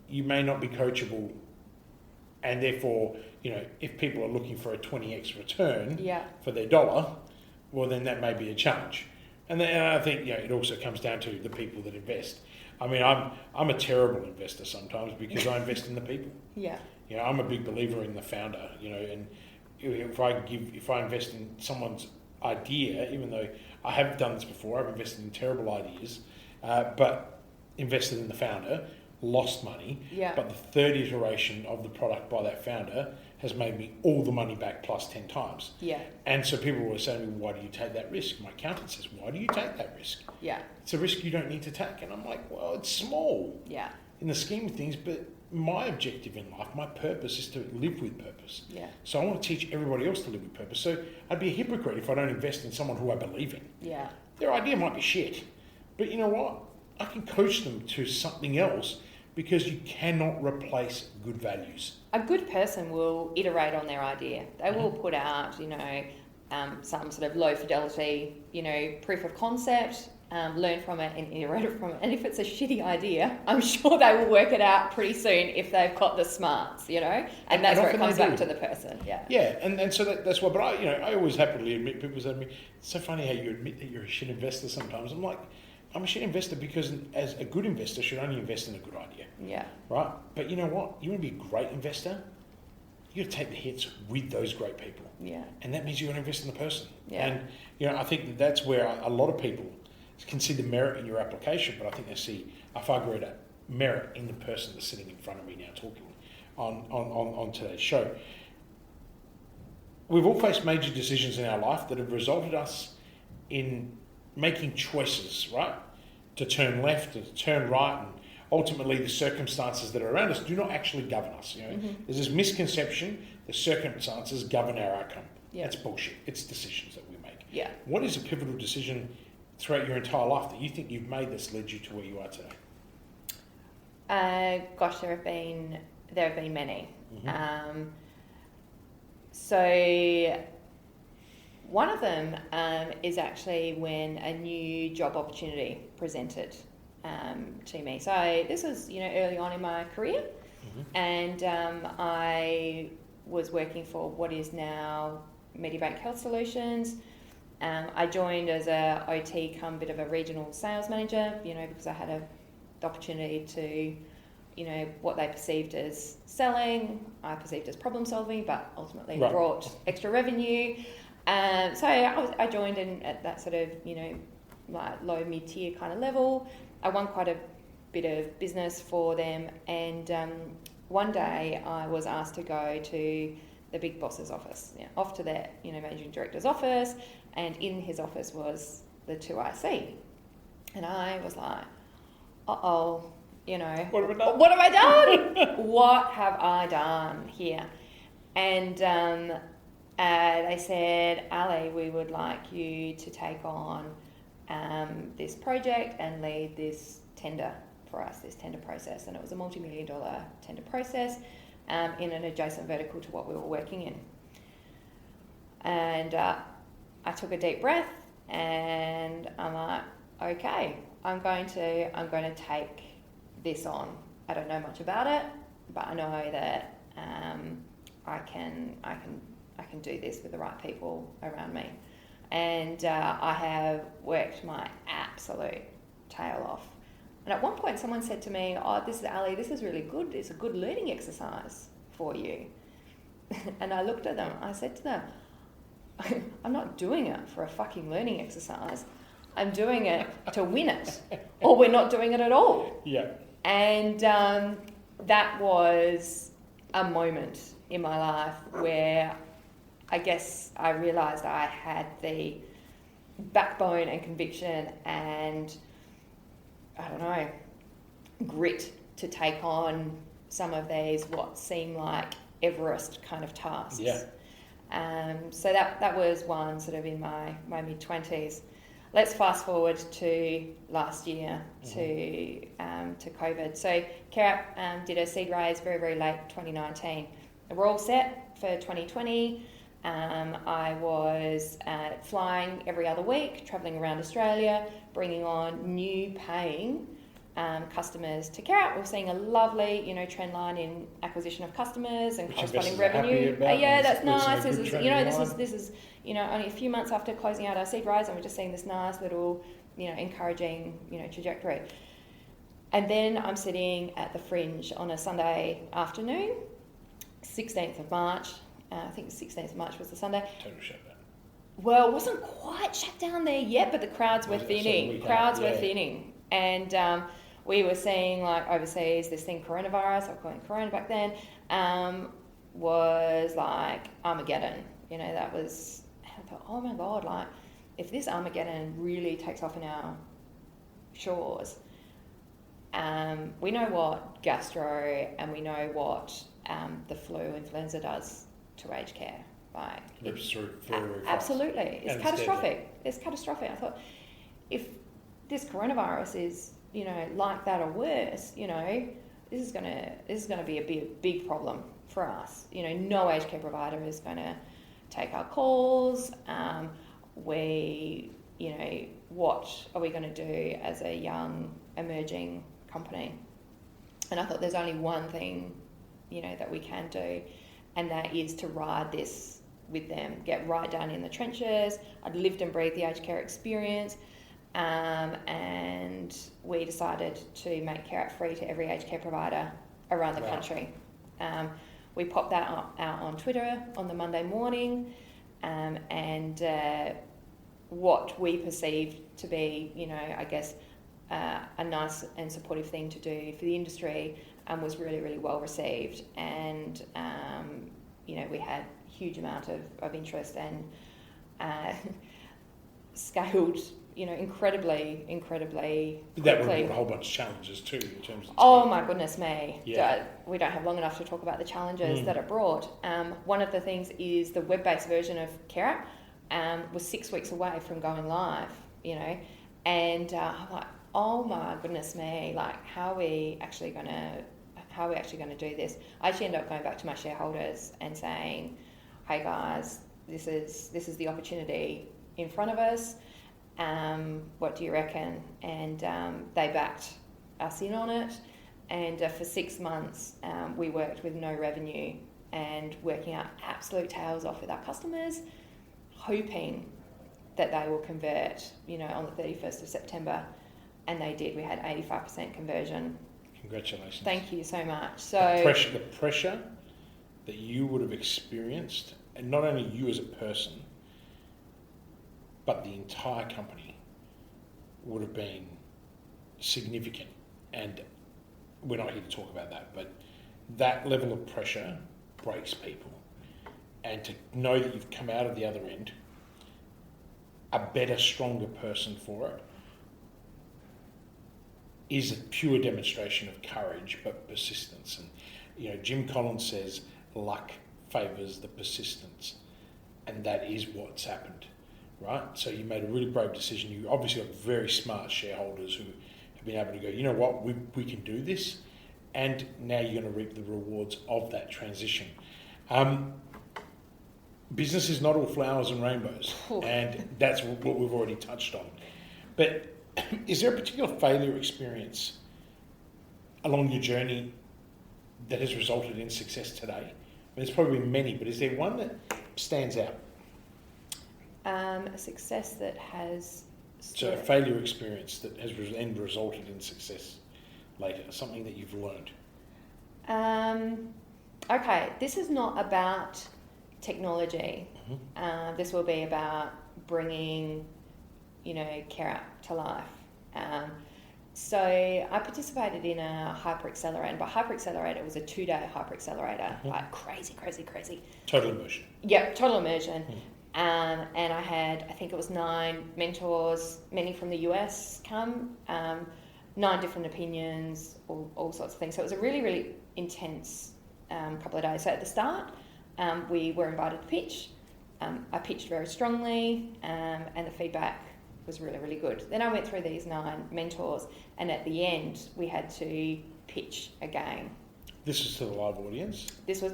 you may not be coachable. And therefore, if people are looking for a 20x return for their dollar, well, then that may be a challenge. And I think it also comes down to the people that invest. I mean, I'm a terrible investor sometimes because I invest in the people. Yeah. I'm a big believer in the founder. And if I invest in someone's idea, even though I have done this before, I've invested in terrible ideas, but invested in the founder, lost money. Yeah. But the third iteration of the product by that founder has made me all the money back plus 10 times. Yeah. And so people were saying to me, why do you take that risk? My accountant says, why do you take that risk? Yeah. It's a risk you don't need to take. And I'm like, well, it's small. Yeah. In the scheme of things, but my objective in life, my purpose is to live with purpose. Yeah. So I want to teach everybody else to live with purpose. So I'd be a hypocrite if I don't invest in someone who I believe in. Yeah. Their idea might be shit, but you know what? I can coach them to something else because you cannot replace good values. A good person will iterate on their idea. They will put out, some sort of low fidelity, proof of concept, learn from it and iterate from it. And if it's a shitty idea, I'm sure they will work it out pretty soon if they've got the smarts, and that's where it comes back to the person. Yeah. Yeah, and so that's why. But I always happily admit, people say to me, it's so funny how you admit that you're a shit investor sometimes. I'm like, I'm a shit investor because as a good investor should only invest in a good idea. Yeah. Right? But you know what? You want to be a great investor, you got to take the hits with those great people. Yeah. And that means you're going to invest in the person. Yeah. And, I think that's where a lot of people can see the merit in your application, but I think they see a far greater merit in the person that's sitting in front of me now talking on today's show. We've all faced major decisions in our life that have resulted us in making choices, right? To turn left, to turn right, and ultimately the circumstances that are around us do not actually govern us. There's this misconception the circumstances govern our outcome. Yeah. That's bullshit. It's decisions that we make. Yeah. What is a pivotal decision throughout your entire life that you think you've made that's led you to where you are today? Gosh, there have been many. Mm-hmm. So one of them is actually when a new job opportunity presented to me. So this was, early on in my career, and I was working for what is now Medibank Health Solutions. I joined as a OT come bit of a regional sales manager, because I had the opportunity to, what they perceived as selling, I perceived as problem solving, but ultimately brought extra revenue. So I joined in at that sort of, like low mid-tier kind of level. I won quite a bit of business for them, and one day I was asked to go to the big boss's office, off to that, managing director's office, and in his office was the 2IC. And I was like, uh-oh, What have I done? What have I done? What have I done here? And they said, Ali, we would like you to take on this project and lead this tender for us, this tender process. And it was a multi-million-dollar tender process in an adjacent vertical to what we were working in. And I took a deep breath and I'm like, okay, I'm going to take this on. I don't know much about it, but I know that I can do this with the right people around me. And I have worked my absolute tail off. And at one point someone said to me, oh, this is Ali, this is really good. It's a good learning exercise for you. And I looked at them, I said to them, I'm not doing it for a fucking learning exercise. I'm doing it to win it, or we're not doing it at all. Yeah. And that was a moment in my life where I guess I realised I had the backbone and conviction and, I don't know, grit to take on some of these what seem like Everest kind of tasks. Yeah. So that was one sort of in my mid-20s. Let's fast forward to last year, to COVID. So CareApp did a seed raise very, very late 2019. We're all set for 2020. I was flying every other week, travelling around Australia, bringing on new paying customers to CareApp. We're seeing a lovely, trend line in acquisition of customers and corresponding revenue. Yeah, that's nice. This is only a few months after closing out our seed rise, and we're just seeing this nice little, encouraging, trajectory. And then I'm sitting at the Fringe on a Sunday afternoon, 16th of March. I think the 16th of March was the Sunday. Total shutdown. Well, it wasn't quite shut down there yet, but the crowds were thinning. Were thinning. And we were seeing, like, overseas, this thing, coronavirus, I was calling it corona back then, was like Armageddon. That was, I thought, oh my God, like, if this Armageddon really takes off in our shores, we know what gastro and we know what the flu, influenza does to aged care. Like, absolutely, it's catastrophic. It's catastrophic. I thought, if this coronavirus is, like that or worse, this is gonna be a big problem for us. No aged care provider is gonna take our calls. What are we going to do as a young emerging company? And I thought there's only one thing, that we can do, and that is to ride this with them, get right down in the trenches. I'd lived and breathed the aged care experience, and we decided to make CareApp free to every aged care provider around the country. We popped that out on Twitter on the Monday morning, and what we perceived to be, I guess, a nice and supportive thing to do for the industry, was really, really well received. And, we had huge amount of interest and scaled, incredibly But that would quickly. have a whole bunch of challenges too in terms of. Oh my goodness me. Yeah. We don't have long enough to talk about the challenges that it brought. One of the things is the web-based version of CareApp was 6 weeks away from going live, and I'm like, oh my goodness me, like how are we actually going to do this? I actually ended up going back to my shareholders and saying, hey guys, this is the opportunity in front of us. What do you reckon? And they backed us in on it. And for 6 months, we worked with no revenue and working out absolute tails off with our customers, hoping that they will convert, on the 31st of September. And they did. We had 85% conversion. Congratulations. Thank you so much. So the pressure that you would have experienced, and not only you as a person, but the entire company would have been significant. And we're not here to talk about that, but that level of pressure breaks people. And to know that you've come out of the other end a better, stronger person for it is a pure demonstration of courage, but persistence. And, Jim Collins says, luck favours the persistence. And that is what's happened, right? So you made a really brave decision. You obviously got very smart shareholders who have been able to go, you know what, we can do this. And now you're going to reap the rewards of that transition. Business is not all flowers and rainbows. And that's what we've already touched on. But is there a particular failure experience along your journey that has resulted in success today? I mean, there's probably been many, but is there one that stands out? A success that has... So a failure experience that has resulted in success later, something that you've learned. Okay, this is not about technology. Mm-hmm. This will be about bringing, CareApp to life. So I participated in a hyper accelerator. By hyper accelerator, it was a 2-day hyper accelerator, like crazy. Total immersion. Yep, total immersion. And I had, I think it was 9 mentors, many from the US come, 9 different opinions, all sorts of things. So it was a really, really intense couple of days. So at the start, we were invited to pitch. I pitched very strongly, and the feedback was really, really good. Then I went through these 9 mentors, and at the end, we had to pitch again. This is to the live audience? This is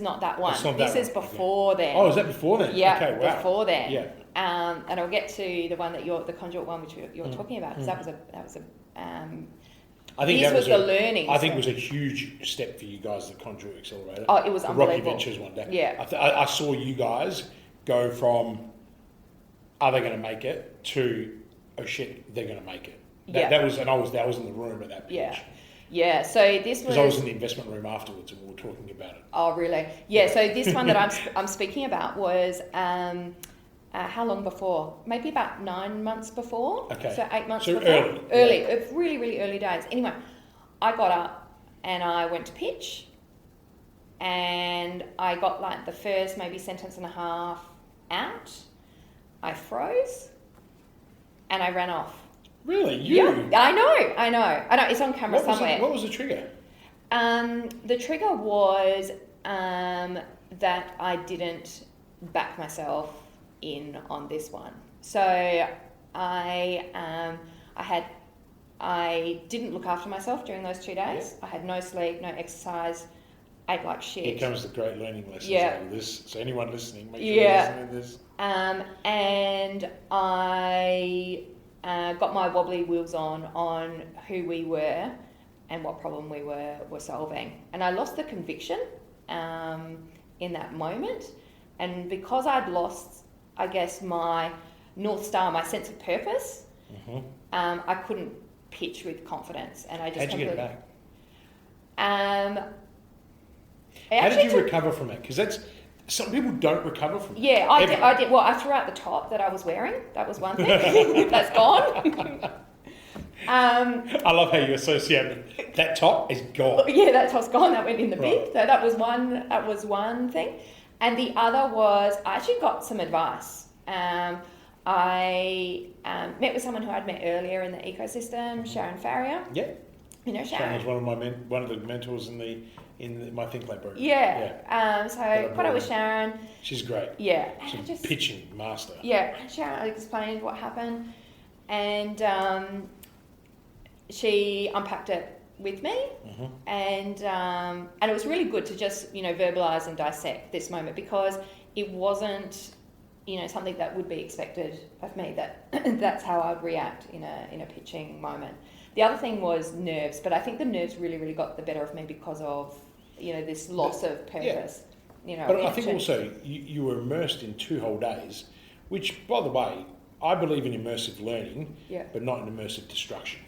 not that one. This is before then. Oh, is that before then? Yeah, okay, wow. before then. Yeah. And I'll get to the one that the conduit one, which you're talking about, because that was a. I think this that was the learning. I think it was a huge step for you guys, the Conduit Accelerator. Oh, it was the unbelievable. Rocky Ventures one day. Yeah. I saw you guys go from, are they going to make it, to, oh shit, they're going to make it. That was in the room at that pitch. Yeah. Yeah, so this was... Because I was in the investment room afterwards and we were talking about it. Oh, really? Yeah, so this one that I'm speaking about was how long before? Maybe about 9 months before. Okay. So 8 months so before. Early. Really, really early days. Anyway, I got up and I went to pitch, and I got like the first maybe sentence and a half out. I froze and I ran off. Really? Yeah, I know. It's on camera somewhere. What was the trigger? The trigger was that I didn't back myself in on this one. So I didn't look after myself during those 2 days. I had no sleep, no exercise, ate like shit. Here comes the great learning lessons out of this. So anyone listening, make sure you're listening to this. And I got my wobbly wheels on who we were and what problem we were solving. And I lost the conviction in that moment. And because I'd lost, I guess, my North Star, my sense of purpose, I couldn't pitch with confidence. And I just... How'd you get it back? How did you recover from it? Because that's... Some people don't recover from it. Yeah, I did. Well, I threw out the top that I was wearing. That was one thing. That's gone. I love how you associate it. That top is gone. Yeah, that top's gone. That went in the bin. So that was one thing. And the other was I actually got some advice. I met with someone who I'd met earlier in the ecosystem, Sharon Farrier. Yeah. You know Sharon Sharon? was one of the mentors in my Think Lab program. Yeah. So caught up with Sharon. She's great. Yeah. She's a pitching master. Yeah. And Sharon explained what happened, and she unpacked it with me, and it was really good to just verbalise and dissect this moment, because it wasn't something that would be expected of me, that that's how I'd react in a pitching moment. The other thing was nerves, but I think the nerves really got the better of me because of this loss of purpose. But I think also you were immersed in 2 whole days, which, by the way, I believe in immersive learning, but not in immersive destruction.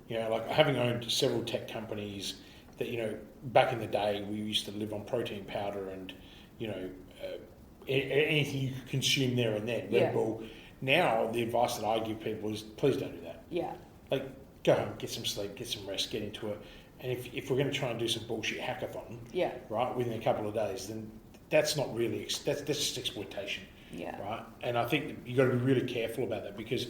Like having owned several tech companies that, back in the day we used to live on protein powder and, anything you could consume there and then, Red Bull. Now, the advice that I give people is please don't do that. Yeah. Like, go home, get some sleep, get some rest, get into it. And if we're going to try and do some bullshit hackathon, right, within a couple of days, then that's not really, that's just exploitation. Yeah. Right? And I think you've got to be really careful about that, because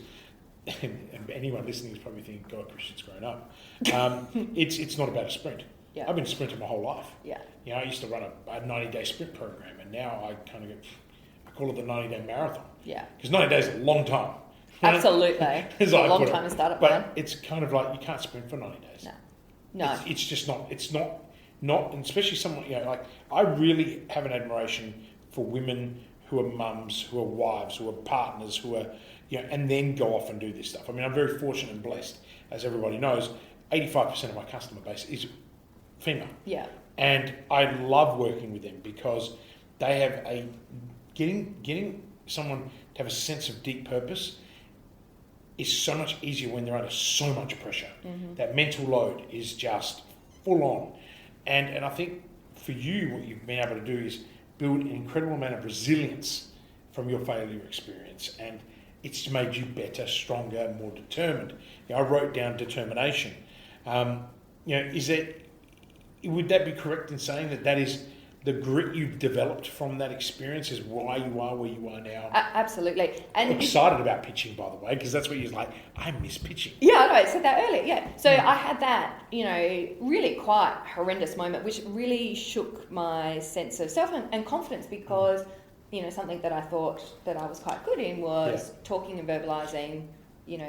anyone listening is probably thinking, God, Christian's grown up. It's not about a sprint. Yeah. I've been a sprinter my whole life. Yeah. I used to run a 90-day sprint program, and now I call it the 90-day marathon. Yeah. Because 90 days is a long time. Absolutely. It's a long time to start at. But it's kind of like you can't sprint for 90 days. No. It's just not. It's not. And especially someone, like I really have an admiration for women who are mums, who are wives, who are partners, who are, and then go off and do this stuff. I mean, I'm very fortunate and blessed, as everybody knows. 85% of my customer base is female. Yeah. And I love working with them because they have getting someone to have a sense of deep purpose is so much easier when they're under so much pressure. That mental load is just full on. And I think for you, what you've been able to do is build an incredible amount of resilience from your failure experience. And it's made you better, stronger, more determined. I wrote down determination. Would that be correct in saying that is the grit you've developed from that experience is why you are where you are now? Absolutely. And I'm excited about pitching, by the way, because that's what you're like, I miss pitching. Yeah, I know, I said that earlier, yeah. So I had that, really quite horrendous moment, which really shook my sense of self and confidence, because, something that I thought that I was quite good in was talking and verbalising,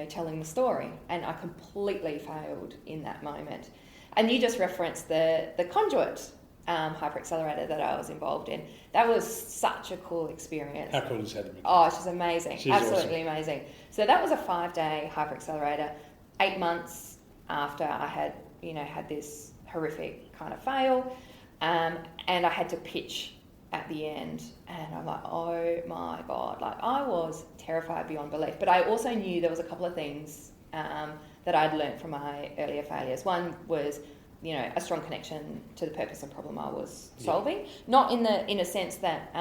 telling the story. And I completely failed in that moment. And you just referenced the conduit hyperaccelerator that I was involved in. That was such a cool experience. How cool is that? Oh, she's amazing. She's absolutely awesome. Amazing. So that was a 5-day hyperaccelerator. 8 months after I had, had this horrific kind of fail, and I had to pitch at the end, and I'm like, oh my God, like I was terrified beyond belief. But I also knew there was a couple of things that I'd learned from my earlier failures. One was, a strong connection to the purpose and problem I was solving. Not in a sense that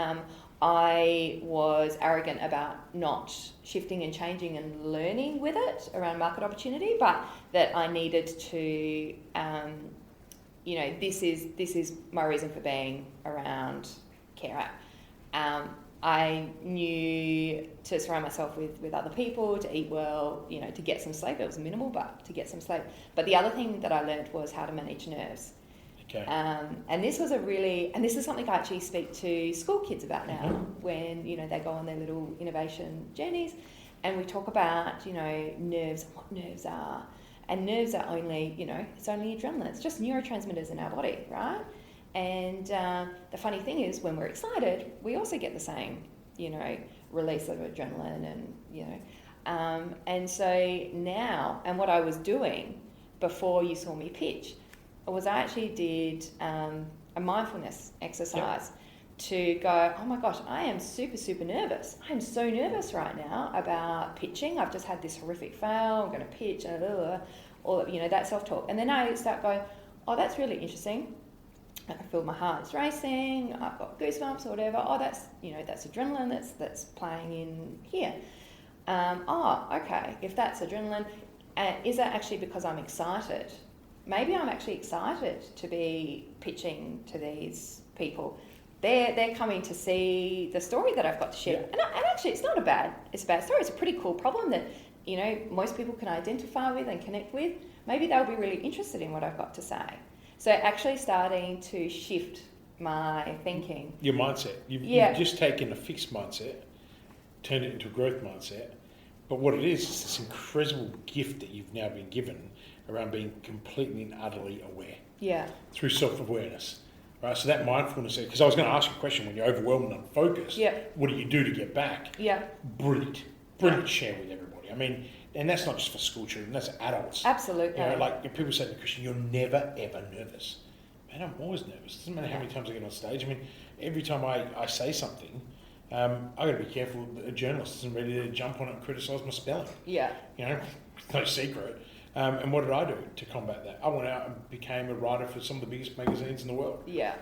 I was arrogant about not shifting and changing and learning with it around market opportunity, but that I needed to, this is my reason for being around CareApp. I knew to surround myself with other people, to eat well, to get some sleep. It was minimal, but to get some sleep. But the other thing that I learned was how to manage nerves. Okay. And this was this is something I actually speak to school kids about now when, they go on their little innovation journeys, and we talk about, nerves and what nerves are. And nerves are only, it's only adrenaline. It's just neurotransmitters in our body, right? And the funny thing is, when we're excited, we also get the same, release of adrenaline and, and so now, and what I was doing before you saw me pitch was I actually did a mindfulness exercise to go, oh my gosh, I am super, super nervous. I'm so nervous right now about pitching. I've just had this horrific fail. I'm going to pitch, all that self-talk. And then I start going, oh, that's really interesting. I feel my heart's racing, I've got goosebumps or whatever. Oh, that's adrenaline that's playing in here. Okay, if that's adrenaline, is that actually because I'm excited? Maybe I'm actually excited to be pitching to these people. they're coming to see the story that I've got to share. And actually, it's a bad story. It's a pretty cool problem that, you know, most people can identify with and connect with. Maybe they'll be really interested in what I've got to say. So actually starting to shift my thinking. Your mindset. You've just taken a fixed mindset, turned it into a growth mindset. But what it is this incredible gift that you've now been given around being completely and utterly aware. Yeah. Through self-awareness. Right? So that mindfulness, because I was going to ask you a question, when you're overwhelmed and unfocused, what do you do to get back? Yeah. Brilliant to share with everybody. I mean, and that's not just for school children, that's adults. Absolutely. You know, like if people say to Christian, you're never ever nervous. Man, I'm always nervous. It doesn't matter how many times I get on stage. I mean, every time I say something, I've got to be careful that a journalist isn't ready to jump on it and criticise my spelling. Yeah. You know, it's no secret. And what did I do to combat that? I went out and became a writer for some of the biggest magazines in the world. Yeah.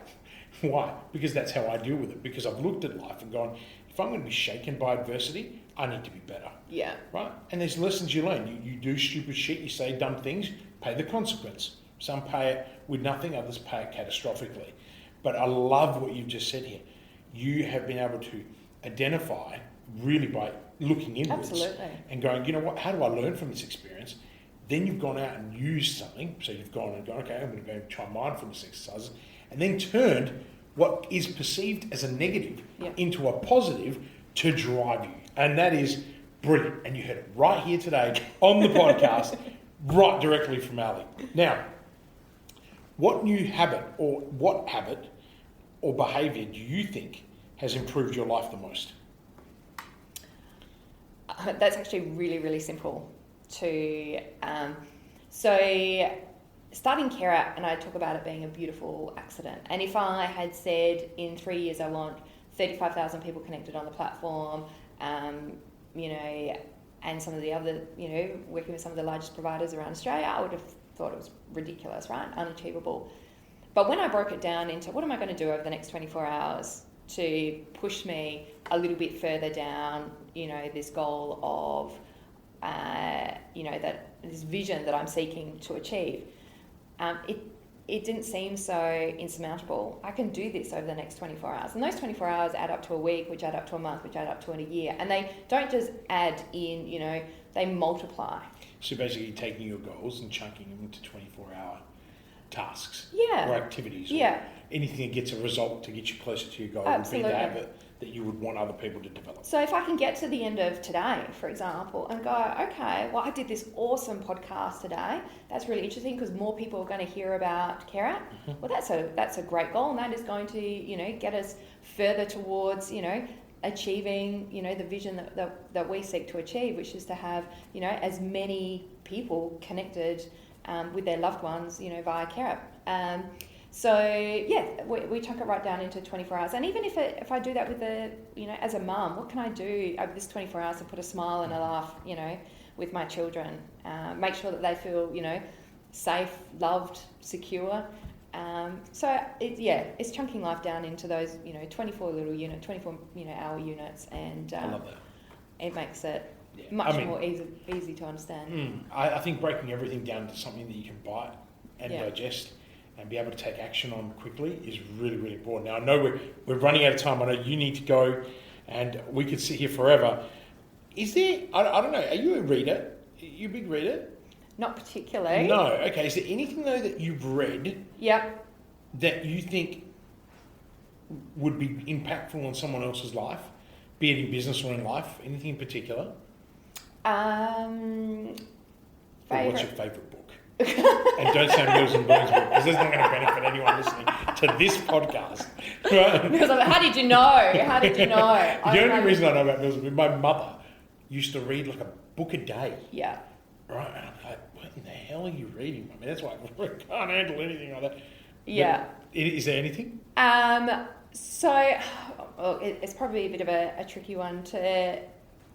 Why? Because that's how I deal with it. Because I've looked at life and gone, if I'm going to be shaken by adversity, I need to be better. Yeah. Right? And there's lessons you learn. You do stupid shit, you say dumb things, pay the consequence. Some pay it with nothing, others pay it catastrophically. But I love what you've just said here. You have been able to identify really by looking inwards. Absolutely. And going, you know what, how do I learn from this experience? Then you've gone out and used something. So you've gone and gone, okay, I'm going to go and try mindfulness exercises. And then turned what is perceived as a negative into a positive to drive you. And that is brilliant. And you heard it right here today on the podcast, right directly from Ali. Now, what new habit or behaviour do you think has improved your life the most? That's actually really, really simple. So starting CareApp, and I talk about it being a beautiful accident. And if I had said in 3 years I want 35,000 people connected on the platform, you know, and some of the other, you know, working with some of the largest providers around Australia, I would have thought it was ridiculous, right? Unachievable. But when I broke it down into what am I going to do over the next 24 hours to push me a little bit further down, you know, this goal of, you know, that this vision that I'm seeking to achieve, it didn't seem so insurmountable. I can do this over the next 24 hours. And those 24 hours add up to a week, which add up to a month, which add up to a year. And they don't just add in, you know, they multiply. So basically taking your goals and chunking them into 24-hour tasks or activities or anything that gets a result to get you closer to your goal would be the habit that you would want other people to develop. So if I can get to the end of today, for example, and go, okay, well, I did this awesome podcast today. That's really interesting because more people are going to hear about CareApp. Mm-hmm. Well, that's a great goal, and that is going to, you know, get us further towards, you know, achieving, you know, the vision that we seek to achieve, which is to have, you know, as many people connected with their loved ones, you know, via CareApp. So yeah, we chuck it right down into 24 hours. And even if I do that with you know, as a mum, what can I do over this 24 hours to put a smile and a laugh, you know, with my children? Make sure that they feel, you know, safe, loved, secure. So it's chunking life down into those, you know, 24 hour units, and I love that. It makes it much more easy to understand. I think breaking everything down to something that you can bite and digest and be able to take action on quickly is really, really important. Now, I know we're running out of time. I know you need to go, and we could sit here forever. Is there, I don't know, are you a reader? Are you a big reader? Not particularly. No. Okay. Is there anything, though, that you've read that you think would be impactful on someone else's life, be it in business or in life? Anything in particular? What's your favourite book? And don't say Mills and Bones book, because this is not going to benefit anyone listening to this podcast. Right? Because how did you know? The only reason I know about Mills and Bones, my mother used to read like a book a day. Yeah. Right? And I'm like, what in the hell are you reading? I mean, that's why I can't handle anything like that. Yeah. But is there anything? So, well, it's probably a bit of a tricky one to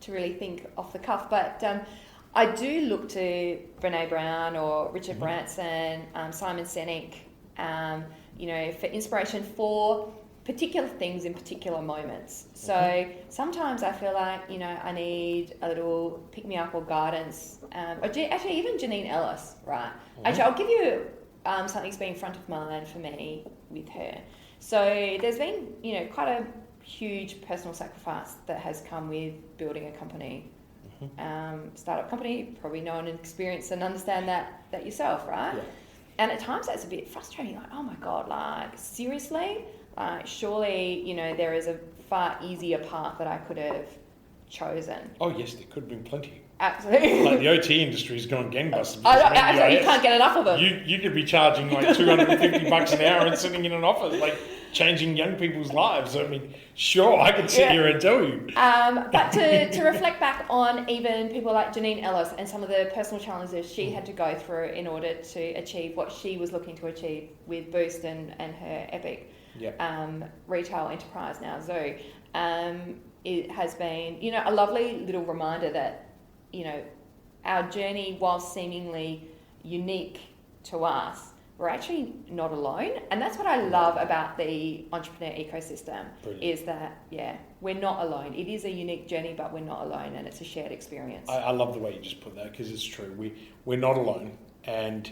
really think off the cuff, but I do look to Brene Brown or Richard Branson, Simon Sinek, you know, for inspiration for particular things in particular moments. So sometimes I feel like, you know, I need a little pick-me-up or guidance. Or actually, even Janine Ellis, right? Actually, I'll give you something that's been front of mind for me with her. So there's been, quite a huge personal sacrifice that has come with building a company. Startup company, probably know and experience and understand that yourself, right? Yeah. And at times that's a bit frustrating, like, oh my God, like, seriously? Like, surely, there is a far easier path that I could have chosen. Oh yes, there could have been plenty. Absolutely. Like the OT industry's gone gangbusters. Absolutely, you can't get enough of them. You could be charging like $250 an hour and sitting in an office, like changing young people's lives. I mean, sure, I could sit here and tell you. But to reflect back on even people like Janine Ellis and some of the personal challenges she had to go through in order to achieve what she was looking to achieve with Boost and her Epic retail enterprise now, Zoo. It has been, a lovely little reminder that, our journey, while seemingly unique to us, we're actually not alone. And that's what I love about the entrepreneur ecosystem. Brilliant. Is that, we're not alone. It is a unique journey, but we're not alone, and it's a shared experience. I love the way you just put that, because it's true. We're not alone. And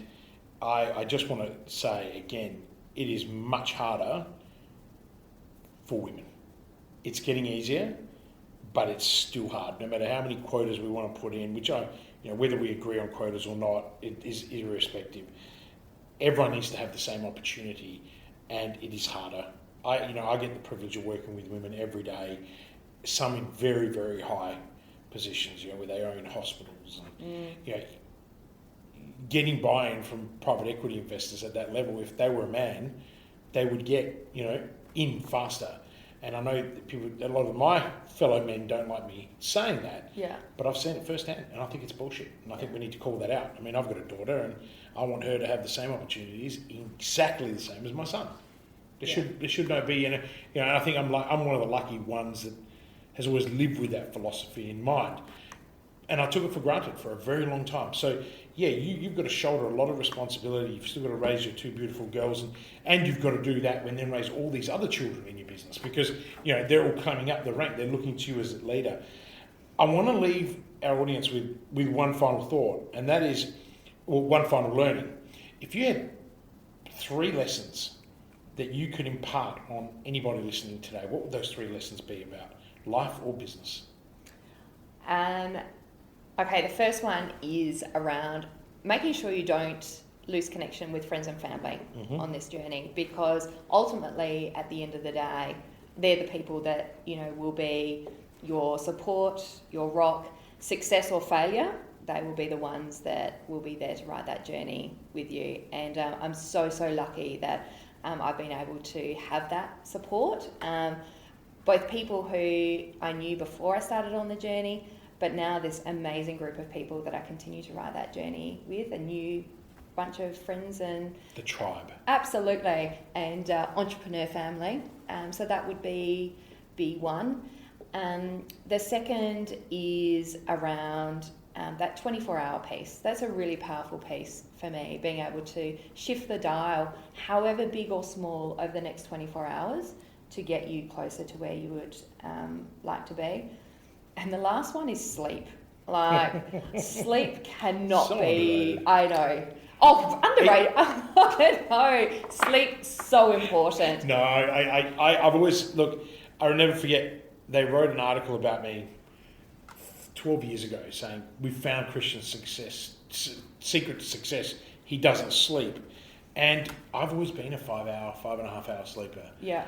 I just want to say again, it is much harder for women. It's getting easier, but it's still hard. No matter how many quotas we want to put in, which whether we agree on quotas or not, it is irrespective. Everyone needs to have the same opportunity, and it is harder. I get the privilege of working with women every day, some in very, very high positions, where they own hospitals, and getting buy-in from private equity investors at that level. If they were a man, they would get in faster. And I know that a lot of my fellow men don't like me saying that, but I've seen it firsthand, and I think it's bullshit, and I think we need to call that out. I mean, I've got a daughter, and I want her to have the same opportunities, exactly the same as my son. There should not be, and I think I'm one of the lucky ones that has always lived with that philosophy in mind, and I took it for granted for a very long time. So you've got to shoulder a lot of responsibility. You've still got to raise your two beautiful girls, and you've got to do that and then raise all these other children in your business, because they're all coming up the rank. They're looking to you as a leader. I want to leave our audience with one final thought, and that is, one final learning. If you had 3 lessons that you could impart on anybody listening today, what would those 3 lessons be about, life or business? Okay, the first one is around making sure you don't lose connection with friends and family on this journey, because ultimately, at the end of the day, they're the people that, will be your support, your rock, success or failure. They will be the ones that will be there to ride that journey with you. And I'm so lucky that I've been able to have that support. Both people who I knew before I started on the journey, but now this amazing group of people that I continue to ride that journey with, a new bunch of friends and... The tribe. Absolutely. And entrepreneur family. So that would be one. The second is around that 24-hour piece. That's a really powerful piece for me, being able to shift the dial, however big or small, over the next 24 hours to get you closer to where you would like to be. And the last one is sleep. Like, sleep cannot be... Underrated. I know. Oh, underrated. I know. Sleep's so important. No, I've always... Look, I'll never forget, they wrote an article about me 12 years ago saying, we found Christian's secret to success. He doesn't sleep. And I've always been a 5.5 hour sleeper. Yeah.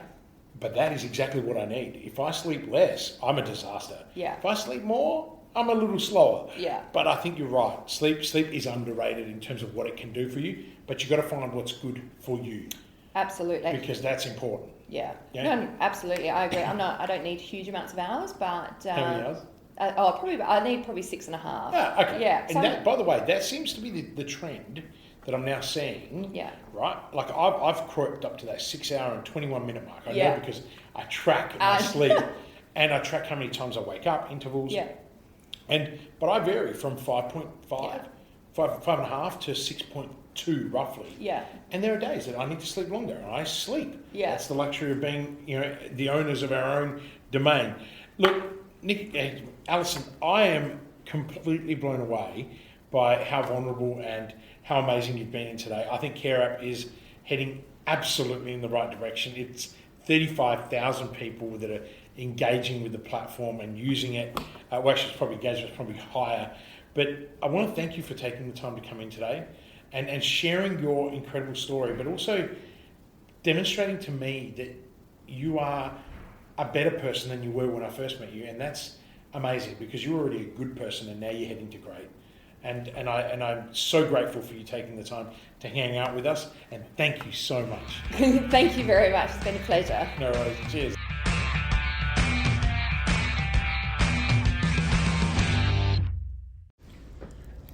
But that is exactly what I need. If I sleep less, I'm a disaster. Yeah. If I sleep more, I'm a little slower. Yeah. But I think you're right. Sleep is underrated in terms of what it can do for you, but you've got to find what's good for you. Absolutely. Because that's important. Yeah. Yeah? No, absolutely. I agree. I don't need huge amounts of hours, but... How many hours? I need probably 6.5. Ah, okay. Yeah. And that, by the way, that seems to be the trend that I'm now seeing. Yeah. Right? Like I've crept up to that 6 hour and 21 minute mark. I know because I track my sleep and I track how many times I wake up, intervals. Yeah. But I vary from 5.5 to 6.2 roughly. Yeah. And there are days that I need to sleep longer and I sleep. Yeah. That's the luxury of being, the owners of our own domain. Look, Nick, Allison, I am completely blown away by how vulnerable and how amazing you've been in today. I think CareApp is heading absolutely in the right direction. It's 35,000 people that are engaging with the platform and using it. Well, actually, it's probably engagement's probably higher. But I want to thank you for taking the time to come in today and sharing your incredible story, but also demonstrating to me that you are a better person than you were when I first met you, and that's amazing because you're already a good person and now you're heading to great. And I'm so grateful for you taking the time to hang out with us, and thank you so much. Thank you very much. It's been a pleasure. No worries. Cheers.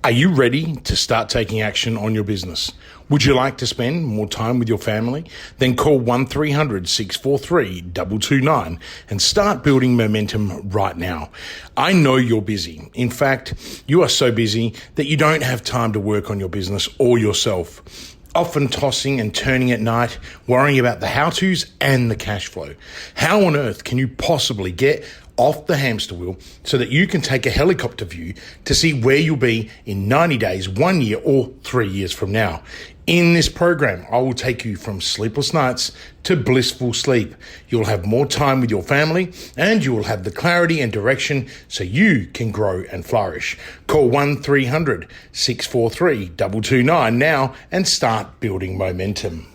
Are you ready to start taking action on your business? Would you like to spend more time with your family? Then call 1300 643 229 and start building momentum right now. I know you're busy. In fact, you are so busy that you don't have time to work on your business or yourself. Often tossing and turning at night, worrying about the how-tos and the cash flow. How on earth can you possibly get off the hamster wheel so that you can take a helicopter view to see where you'll be in 90 days, 1 year, or 3 years from now? In this program, I will take you from sleepless nights to blissful sleep. You'll have more time with your family and you will have the clarity and direction so you can grow and flourish. Call 1300 643 229 now and start building momentum.